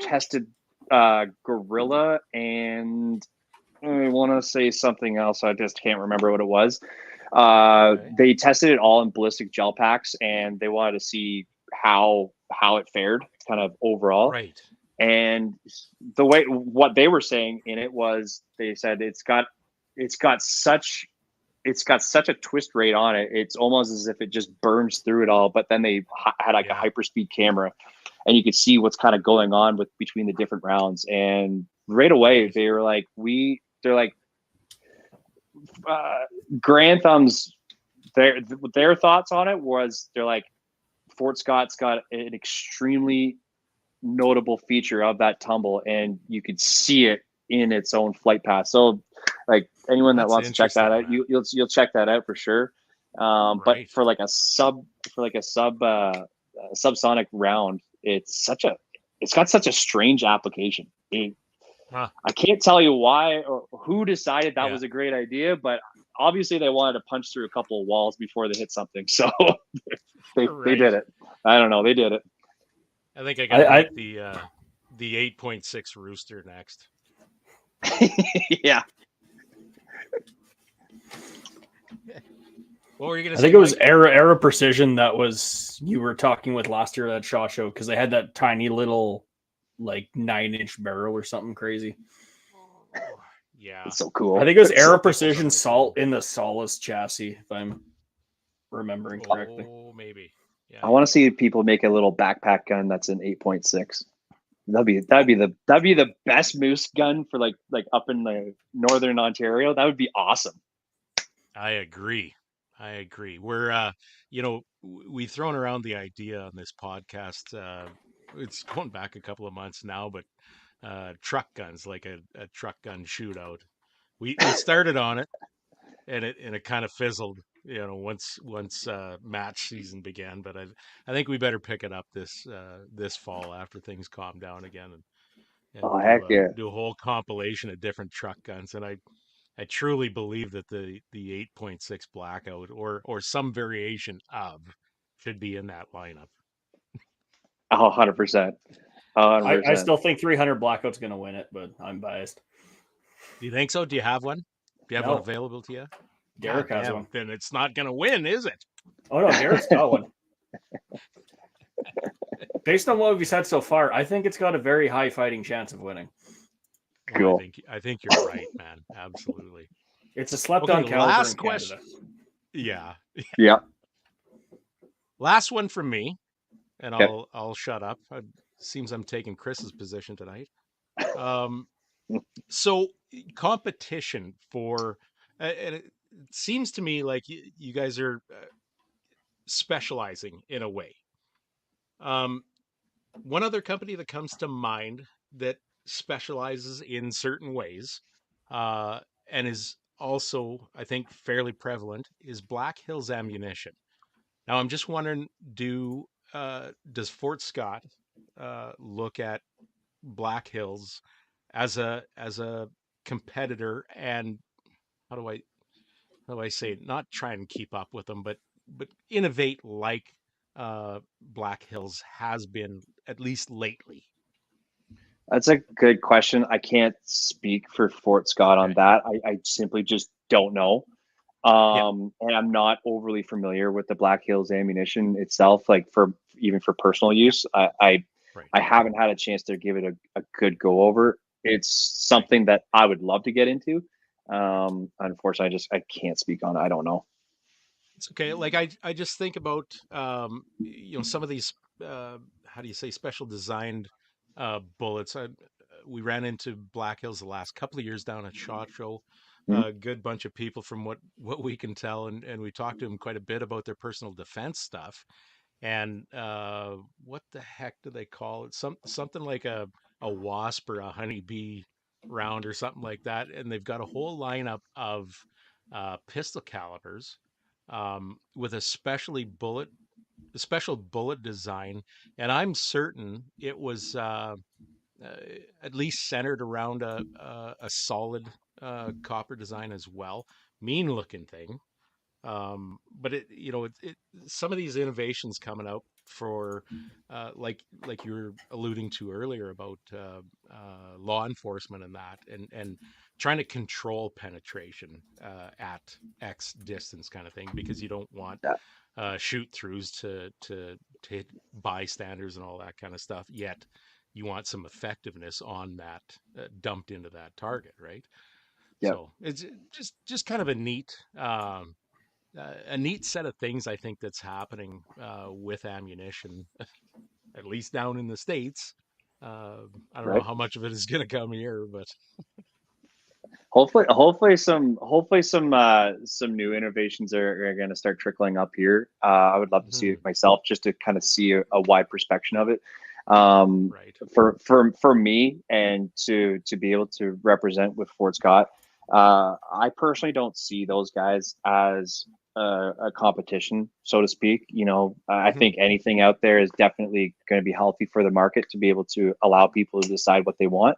tested Gorilla, and I want to say something else. I just can't remember what it was. Okay. They tested it all in ballistic gel packs, and they wanted to see how it fared, kind of overall. Right. And what they were saying in it was, they said it's got such a twist rate on it. It's almost as if it just burns through it all. But then they had like a Yeah. hyperspeed camera, and you could see what's kind of going on between the different rounds. And right away, Right. they were like, they're like, Grand Thumb's their thoughts on it was, they're like, Fort Scott's got an extremely notable feature of that tumble, and you could see it in its own flight path. So, like, anyone that That's wants to check that out, interesting, man. you'll check that out for sure. But Right. for like a subsonic round, it's got such a strange application. Huh. I can't tell you why or who decided that Yeah. was a great idea, but obviously they wanted to punch through a couple of walls before they hit something. So they Right. did it. I don't know. They did it. I think I gotta I make the 8.6 rooster next. Yeah. What were you gonna I say? think it was Mike? Era Precision that was you were talking with last year at that SHOT Show, because they had that tiny little like 9-inch barrel or something crazy. Yeah. It's so cool. I think it was It's Era so Precision really Salt cool. in the Solace chassis, if I'm remembering correctly. Oh, maybe. Yeah. I want to see people make a little backpack gun that's an 8.6. That'd be the best moose gun for like up in the northern Ontario. That would be awesome. I agree. We're we've thrown around the idea on this podcast. It's going back a couple of months now, but truck guns, like a truck gun shootout. We started on it, and it kind of fizzled, once match season began. But I think we better pick it up this fall after things calm down again, and Oh heck yeah! do a whole compilation of different truck guns. And I truly believe that the 8.6 blackout or some variation of should be in that lineup. Oh, 100%. I still think 300 Blackout's going to win it, but I'm biased. Do you think so? Do you have one? Do you have one No. available to you? Derek God has damn, one. Then it's not going to win, is it? Oh no, Derek's got one. Based on what we've said so far, I think it's got a very high fighting chance of winning. Cool. I think you're right, man. Absolutely. It's a slept-on Okay, caliber last in question. Canada. Yeah. Yeah. Last one from me, and Okay. I'll shut up. It seems I'm taking Chris's position tonight. So competition for, and it seems to me like you guys are specializing in a way. One other company that comes to mind that specializes in certain ways, and is also, I think, fairly prevalent, is Black Hills Ammunition. Now, I'm just wondering, does Fort Scott look at Black Hills as a competitor, and how do I say it? Not try and keep up with them, but innovate like Black Hills has been, at least lately? That's a good question. I can't speak for Fort Scott on Okay. that. I simply just don't know. Yeah. And I'm not overly familiar with the Black Hills ammunition itself, like for even for personal use. Right. I haven't had a chance to give it a good go over. It's Right. something that I would love to get into. Unfortunately, I can't speak on it. I don't know. It's okay. Like I just think about some of these how do you say special designed bullets. We ran into Black Hills the last couple of years down at SHOT Show. Mhm. A good bunch of people from what we can tell, and we talked to them quite a bit about their personal defense stuff. And what the heck do they call it? Something like a wasp or a honeybee round or something like that. And they've got a whole lineup of pistol calibers with a special bullet design. And I'm certain it was uh, at least centered around a solid copper design as well. Mean looking thing. But some of these innovations coming out for like you were alluding to earlier about law enforcement and that, and trying to control penetration at X distance kind of thing, because you don't want Yeah. shoot throughs to hit bystanders and all that kind of stuff. Yet you want some effectiveness on that dumped into that target, right? Yeah. So it's just kind of a neat set of things I think that's happening with ammunition, at least down in the States. I don't know Right. how much of it is going to come here, but Hopefully some new innovations are going to start trickling up here. I would love to see mhm, it myself, just to kind of see a wide perspective of it. Um, right. for me, and to be able to represent with Fort Scott, I personally don't see those guys as a competition, so to speak. I Hmm. think anything out there is definitely going to be healthy for the market to be able to allow people to decide what they want.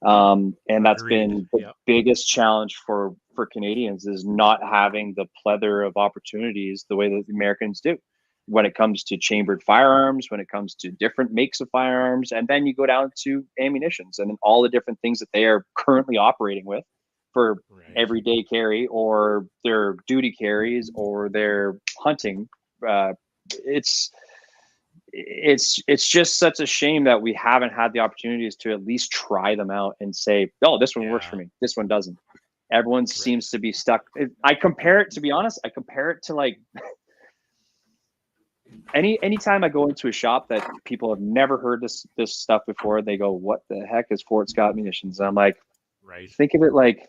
And that's Agreed. been the Yep. biggest challenge for Canadians, is not having the plethora of opportunities the way that the Americans do when it comes to chambered firearms, when it comes to different makes of firearms, and then you go down to ammunitions and all the different things that they are currently operating with for Right. everyday carry or their duty carries or their hunting. Uh, it's it's just such a shame that we haven't had the opportunities to at least try them out and say, oh, this one works for Yeah. me, this one doesn't. Everyone Right. seems to be stuck. I compare it, to be honest, I compare it to like anytime I go into a shop that people have never heard this stuff before, they go, what the heck is Fort Scott Munitions? And I'm like, Right. think of it like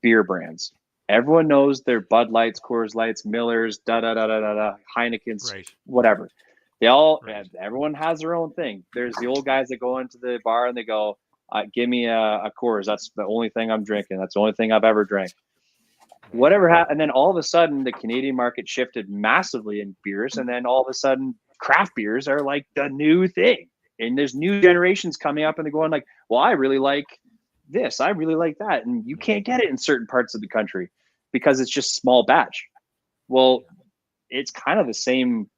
beer brands. Everyone knows their Bud Lights, Coors Lights, Millers, da da da da da da, Heineken's, Right. whatever. Right. Everyone has their own thing. There's the old guys that go into the bar and they go, give me a Coors. That's the only thing I'm drinking. That's the only thing I've ever drank. Right. Whatever happened, and then all of a sudden the Canadian market shifted massively in beers, and then all of a sudden craft beers are like the new thing. And there's new generations coming up and they're going like, well, I really like this, I really like that. And you can't get it in certain parts of the country because it's just small batch. Well, Yeah. it's kind of the same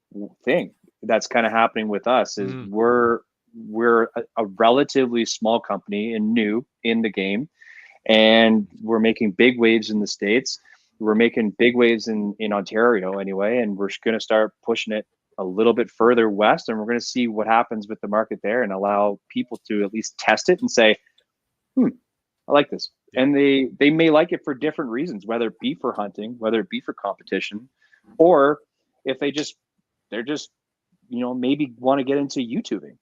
thing that's kind of happening with us. Is Mm. we're a relatively small company and new in the game, and we're making big waves in the States. We're making big waves in Ontario anyway, and we're going to start pushing it a little bit further west, and we're going to see what happens with the market there and allow people to at least test it and say, I like this. Yep. And they may like it for different reasons, whether it be for hunting, whether it be for competition, or if they're just maybe want to get into YouTubing.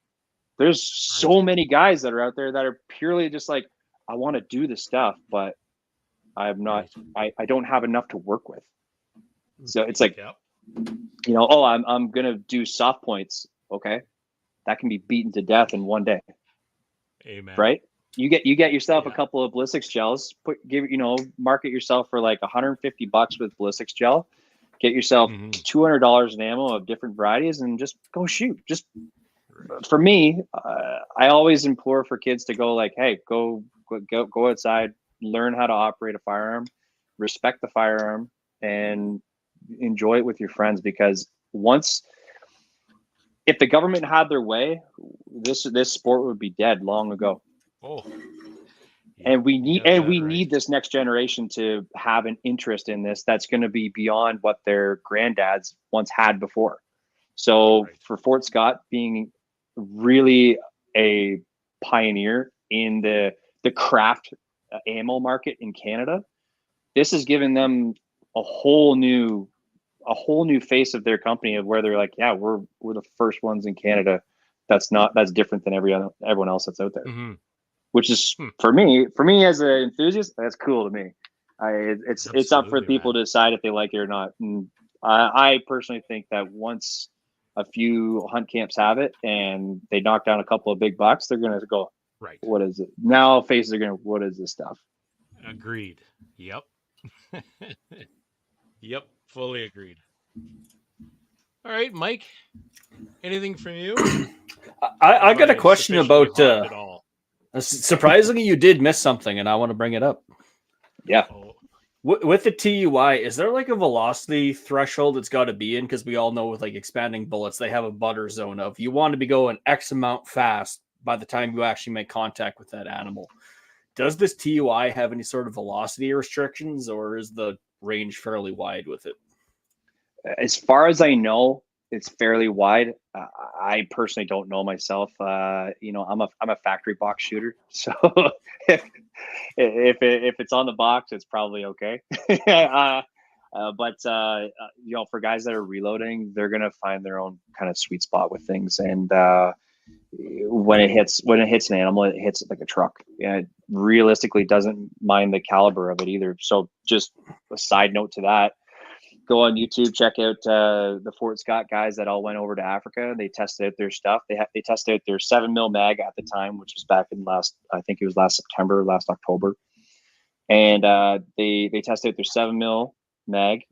There's Right. so many guys that are out there that are purely just like, I want to do the stuff, but I'm not, Right. I don't have enough to work with. So it's like, Yep. oh, I'm gonna do soft points. Okay, that can be beaten to death in one day, Amen. right? You get yourself a Yeah. couple of ballistics gels. Market yourself for like $150 with ballistics gel. Get yourself Hmm. $200 in ammo of different varieties and just go shoot. Just Right. for me, I always implore for kids to go like, hey, go outside, learn how to operate a firearm, respect the firearm, and enjoy it with your friends. Because once, if the government had their way, this sport would be dead long ago. Oh, And we you need got that right. this next generation to have an interest in this that's going to be beyond what their granddads once had before. So Right. for Fort Scott being really a pioneer in the craft ammo market in Canada, this has given them a whole new face of their company, of where they're like, yeah, we're the first ones in Canada that's different than everyone else that's out there. Mm-hmm. Which is Hmm. for me as an enthusiast, that's cool to me. It's up for Absolutely, people man. to decide if they like it or not. And I personally think that once a few hunt camps have it and they knock down a couple of big bucks, they're gonna go, Right. what is it? Now faces are gonna, what is this stuff? Agreed. Yep. Yep. Fully agreed. All right, Mike. Anything from you? Or I have got a I question sufficiently about. hogged it all? Surprisingly, you did miss something, and I want to bring it up. Yeah. Oh, With the TUI, is there like a velocity threshold it's got to be in? Because we all know with like expanding bullets, they have a butter zone of you want to be going X amount fast by the time you actually make contact with that animal. Does this TUI have any sort of velocity restrictions, or is the range fairly wide with it? As far as I know, it's fairly wide. I personally don't know myself. I'm a factory box shooter, so if if it's on the box, it's probably okay. For guys that are reloading, they're gonna find their own kind of sweet spot with things, and when it hits an animal, it hits it like a truck. Yeah, it realistically doesn't mind the caliber of it either. So just a side note to that, go on YouTube, check out the Fort Scott guys that all went over to Africa. They tested out their stuff. They tested out their 7mm mag at the time, which was back in I think it was last September, last October, and they tested out their 7mm mag.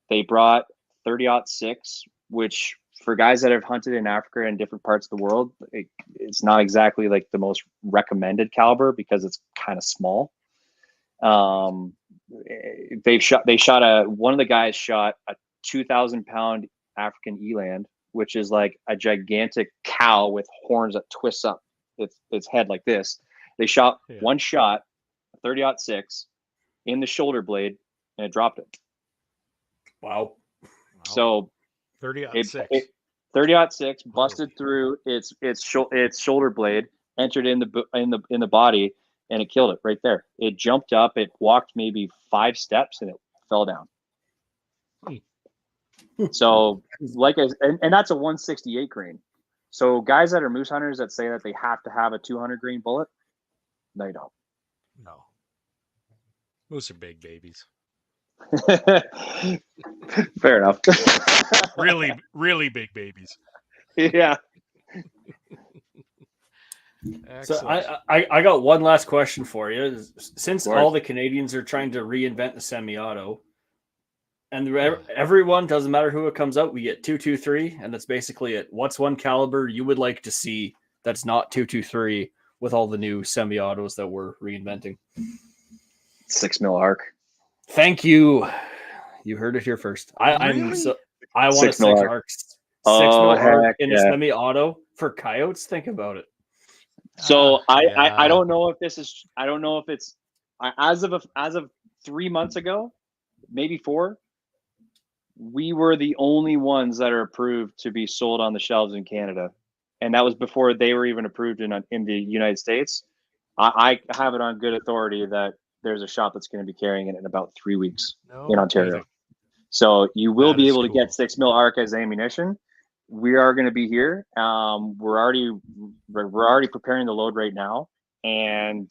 They brought 30-06, which for guys that have hunted in Africa and different parts of the world, it's not exactly like the most recommended caliber because it's kind of small. One of the guys shot a 2,000-pound African eland, which is like a gigantic cow with horns that twists up its head like this. They shot yeah. one shot, 30-06, in the shoulder blade, and it dropped it. Wow. So 30-06. 30-06 busted through its shoulder blade, entered in the body, and it killed it right there. It jumped up, it walked maybe 5 steps, and it fell down. So and that's a 168 grain. So guys that are moose hunters that say that they have to have a 200 grain bullet, they don't. No. Moose are big babies. Fair enough. Really, really big babies. Yeah. So Excellent. I got one last question for you. Since all the Canadians are trying to reinvent the semi-auto, and everyone, doesn't matter who it comes out, we get 223, and that's basically it. What's one caliber you would like to see that's not 223 with all the new semi-autos that we're reinventing? 6mm arc. Thank you. You heard it here first. I want a 6 arc. 6mm arc in a semi-auto for coyotes. Think about it. So I don't know if it's as of 3 months ago, maybe 4. We were the only ones that are approved to be sold on the shelves in Canada, and that was before they were even approved in the United States. I have it on good authority that there's a shop that's going to be carrying it in about 3 weeks in Ontario. Kidding. So you will be able to cool. get 6mm arc as ammunition. We are going to be here. We're already preparing the load right now, and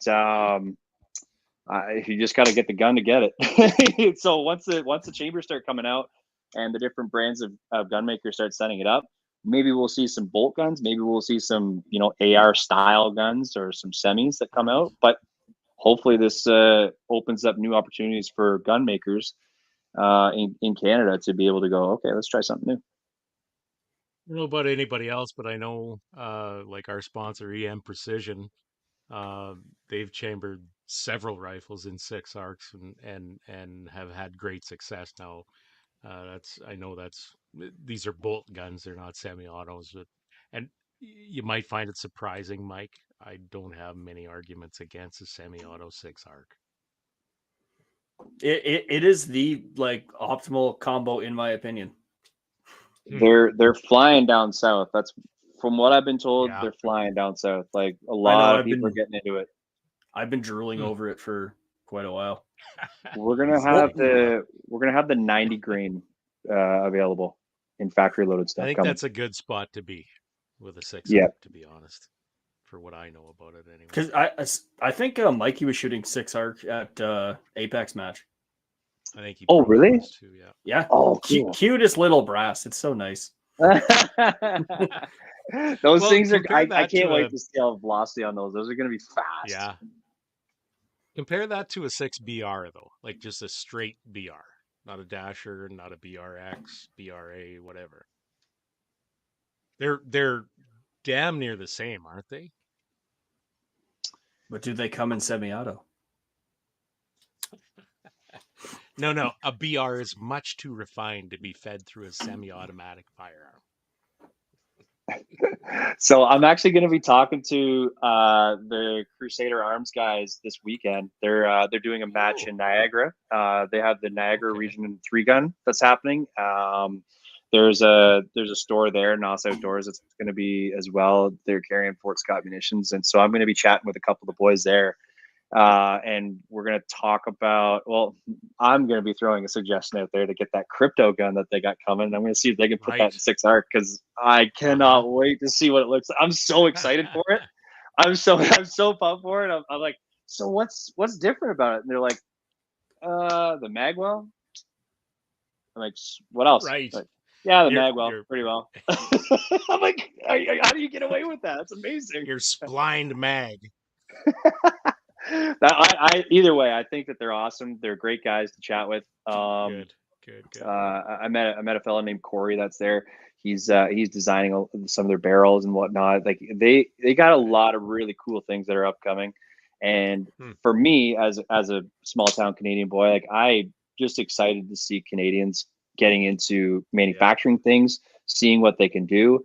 you just got to get the gun to get it. So once the chambers start coming out and the different brands of gun makers start setting it up, maybe we'll see some bolt guns. Maybe we'll see some AR style guns or some semis that come out. But hopefully this opens up new opportunities for gun makers in Canada to be able to go, okay, let's try something new. I don't know about anybody else, but I know like our sponsor EM Precision, they've chambered several rifles in 6 arcs and have had great success. Now I know these are bolt guns, they're not semi-autos, and You might find it surprising, Mike. I don't have many arguments against a semi-auto 6-arc. It is the like optimal combo in my opinion. They're flying down south. That's from what I've been told. Yeah. They're flying down south. Like a I know, lot of I've people are been- getting into it. I've been drooling Hmm. over it for quite a while. We're gonna have the 90 grain available in factory loaded stuff I think coming. that's a good spot to be with a 6-arc, Yeah. to be honest, for what I know about it anyway. Because I think Mikey was shooting 6-arc at Apex match. I think he Oh, probably really? was too, yeah. Yeah. Oh, cool. Cutest little brass. It's so nice. Those Well, things are. compare I that can't to wait a- to see how velocity on those. Those are going to be fast. Yeah. Compare that to a 6BR though, like just a straight BR, not a dasher, not a BRX, BRA, whatever. They're damn near the same, aren't they? But do they come in semi-auto? No, a BR is much too refined to be fed through a semi-automatic firearm. So I'm actually going to be talking to the Crusader Arms guys this weekend. They're doing a match in Niagara. They have the Niagara Region 3-gun that's happening. There's a store there, Nos Outdoors. It's going to be as well. They're carrying Fort Scott munitions, and so I'm going to be chatting with a couple of the boys there. And we're going to talk about, well, I'm going to be throwing a suggestion out there to get that crypto gun that they got coming. I'm going to see if they can put that in 6-arc because I cannot wait to see what it looks like. I'm so excited for it. I'm so pumped for it. I'm like, so what's different about it? And they're like, the magwell. I'm like, what else? Right. Like, yeah, the You're- magwell, you're- pretty well. I'm like, how do you get away with that? That's amazing. Your splined mag. Either way, I think that they're awesome. They're great guys to chat with. Good. I met a fellow named Corey that's there. He's designing some of their barrels and whatnot. Like they got a lot of really cool things that are upcoming. And for me, as a small town Canadian boy, like I just excited to see Canadians getting into manufacturing things, seeing what they can do,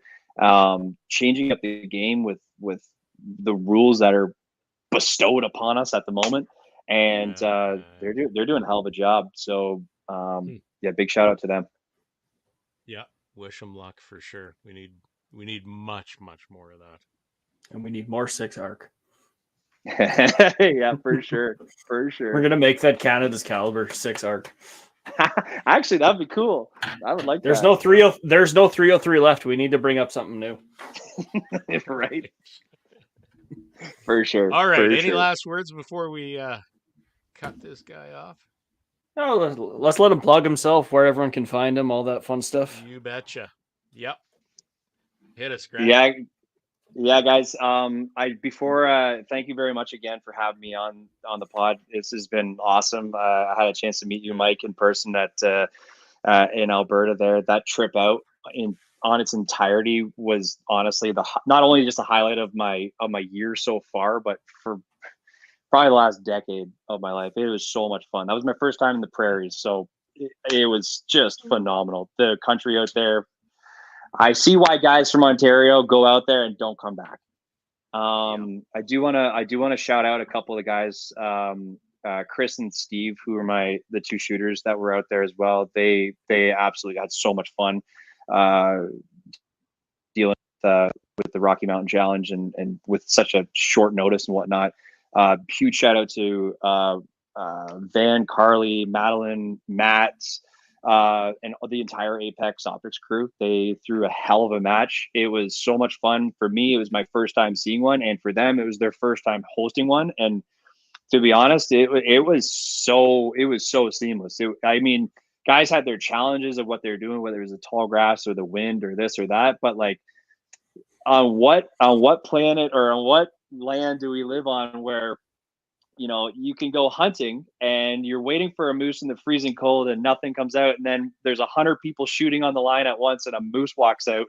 changing up the game with the rules that are bestowed upon us at the moment, and they're doing a hell of a job. So yeah, big shout out to them. Yeah, wish them luck for sure. We need much more of that. And we need more 6-arc. Yeah, for sure. We're gonna make that Canada's caliber 6-arc. Actually, that'd be cool. I would like There's that. no 30. There's no 303 left. We need to bring up something new. Right. For sure. All right. For Any sure. last words before we cut this guy off? No, let's let him plug himself, where everyone can find him, all that fun stuff. You betcha. Yep. Hit us, Grant. Yeah, guys. Thank you very much again for having me on the pod. This has been awesome. I had a chance to meet you, Mike, in person in Alberta. There, that trip out on its entirety was honestly not only just a highlight of my year so far, but for probably the last decade of my life. It was so much fun. That was my first time in the prairies, so it was just phenomenal. The country out there. I see why guys from Ontario go out there and don't come back. I do want to shout out a couple of the guys, Chris and Steve, who are the two shooters that were out there as well. They absolutely had so much fun dealing with the Rocky Mountain Challenge and with such a short notice and whatnot. Huge shout out to Van, Carly, Madeline, Matt, and the entire Apex Optics crew. They threw a hell of a match. It was so much fun. For me, it was my first time seeing one, and for them, it was their first time hosting one. And to be honest, it was so seamless. I mean, guys had their challenges of what they were doing, whether it was the tall grass or the wind or this or that. But like, on what planet or on what land do we live on where you can go hunting and you're waiting for a moose in the freezing cold and nothing comes out, and then there's 100 people shooting on the line at once and a moose walks out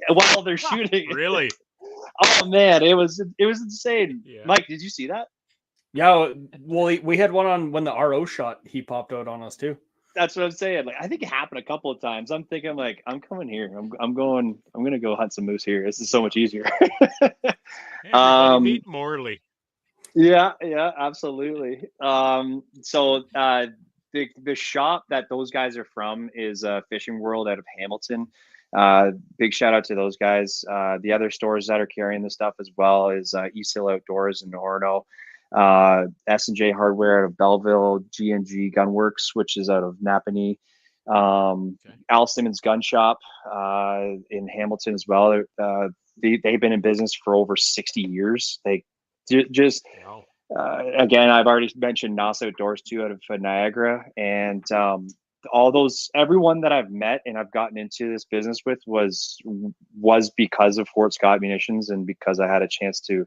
while they're shooting? Really? Oh man, it was insane. Yeah. Mike, did you see that? Yeah, well, we had one on when the RO shot. He popped out on us too. That's what I'm saying. Like, I think it happened a couple of times. I'm thinking, like, I'm coming here. I'm gonna go hunt some moose here. This is so much easier. Everybody meet Morley. Yeah, absolutely. So the shop that those guys are from is Fishing World out of Hamilton. Big shout out to those guys. The other stores that are carrying the stuff as well is East Hill Outdoors in Orono, S&J Hardware out of Belleville, G&G Gunworks, which is out of Napanee, Al Simmons Gun Shop in Hamilton as well. They've been in business for over 60 years. They just again, I've already mentioned NOS Outdoors too, out of Niagara, and everyone that I've met and I've gotten into this business with was because of Fort Scott Munitions, and because I had a chance to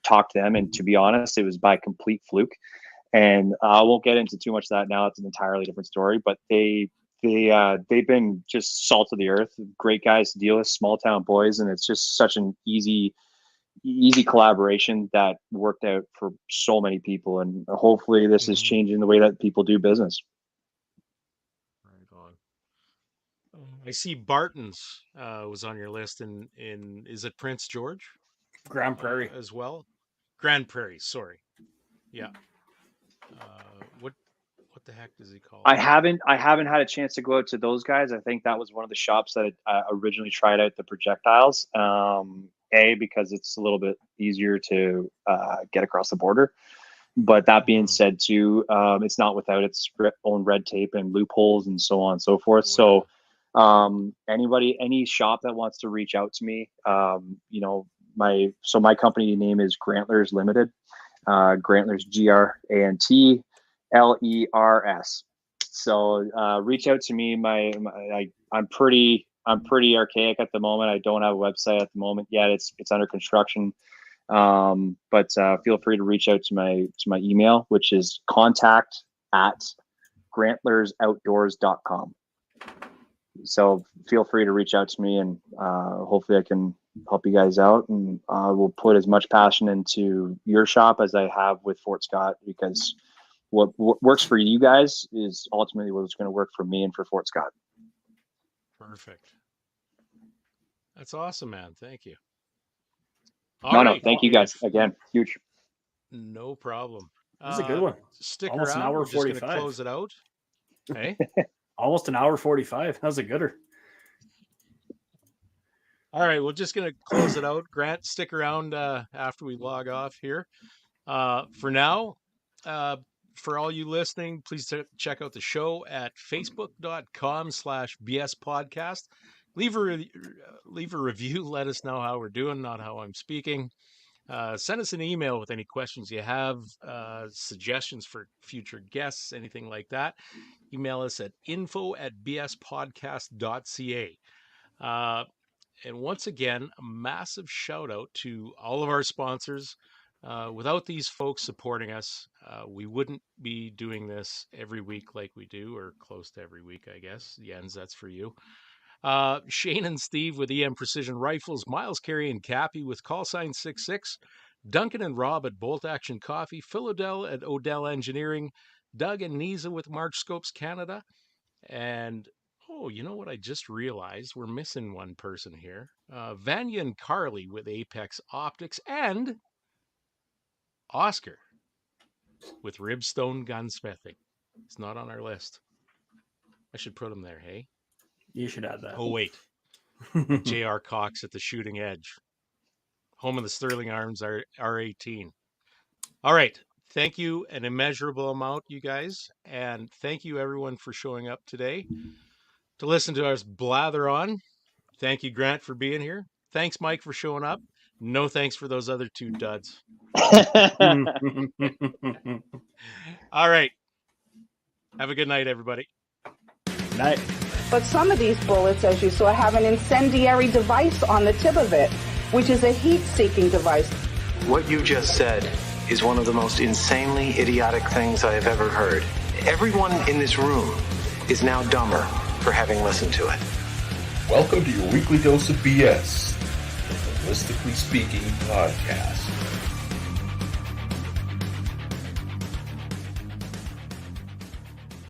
talk to them. And to be honest, it was by complete fluke. And I won't get into too much of that now. It's an entirely different story. But they've been just salt of the earth, great guys to deal with, small town boys, and it's just such an easy collaboration that worked out for so many people. And hopefully this is changing the way that people do business. Right on. I see Barton's was on your list in is it Prince George? Grand Prairie as well. Grand Prairie, sorry. Yeah. What the heck does he call it? I haven't had a chance to go out to those guys. I think that was one of the shops that originally tried out the projectiles. Because it's a little bit easier to get across the border. But that being said, too, it's not without its own red tape and loopholes and so on and so forth. So any shop that wants to reach out to me, my company name is Grantlers Limited. Grantlers, GRANTLERS. So reach out to me. I'm pretty archaic at the moment. I don't have a website at the moment yet. It's under construction. But feel free to reach out to my email, which is contact@grantlersoutdoors.com. So feel free to reach out to me, and hopefully I can help you guys out. And I will put as much passion into your shop as I have with Fort Scott, because what works for you guys is ultimately what's going to work for me and for Fort Scott. Perfect. That's awesome, man. Thank you. No, thank you guys again. Huge. No problem. This is a good one. Stick Almost around. an hour We're just going 45. to close it out. Hey. Almost an hour 45. That was a gooder. All right, we're just going to close it out. Grant, stick around after we log off here. For now, for all you listening, please check out the show at facebook.com/BS podcast. Leave a review. Let us know how we're doing, not how I'm speaking. Send us an email with any questions you have, suggestions for future guests, anything like that. Email us at info@bspodcast.ca. And once again, a massive shout out to all of our sponsors. Without these folks supporting us, we wouldn't be doing this every week like we do, or close to every week, I guess. Jens, that's for you. Shane and Steve with EM Precision Rifles, Miles Carey and Cappy with callsign 66, Duncan and Rob at Bolt Action Coffee, Phil Odell at Odell Engineering, Doug and Nisa with March Scopes Canada, and you know what I just realized? We're missing one person here. Vanya and Carly with Apex Optics, and Oscar with Ribstone Gunsmithing. It's not on our list. I should put him there, hey? You should add that. Oh, wait. J.R. Cox at the Shooting Edge. Home of the Sterling Arms R18. All right. Thank you an immeasurable amount, you guys. And thank you, everyone, for showing up today to listen to us blather on. Thank you, Grant, for being here. Thanks, Mike, for showing up. No thanks for those other two duds. All right. Have a good night, everybody. Night. But some of these bullets, as you saw, have an incendiary device on the tip of it, which is a heat-seeking device. What you just said is one of the most insanely idiotic things I have ever heard. Everyone in this room is now dumber for having listened to it. Welcome to your weekly dose of BS, the Ballistically Speaking podcast.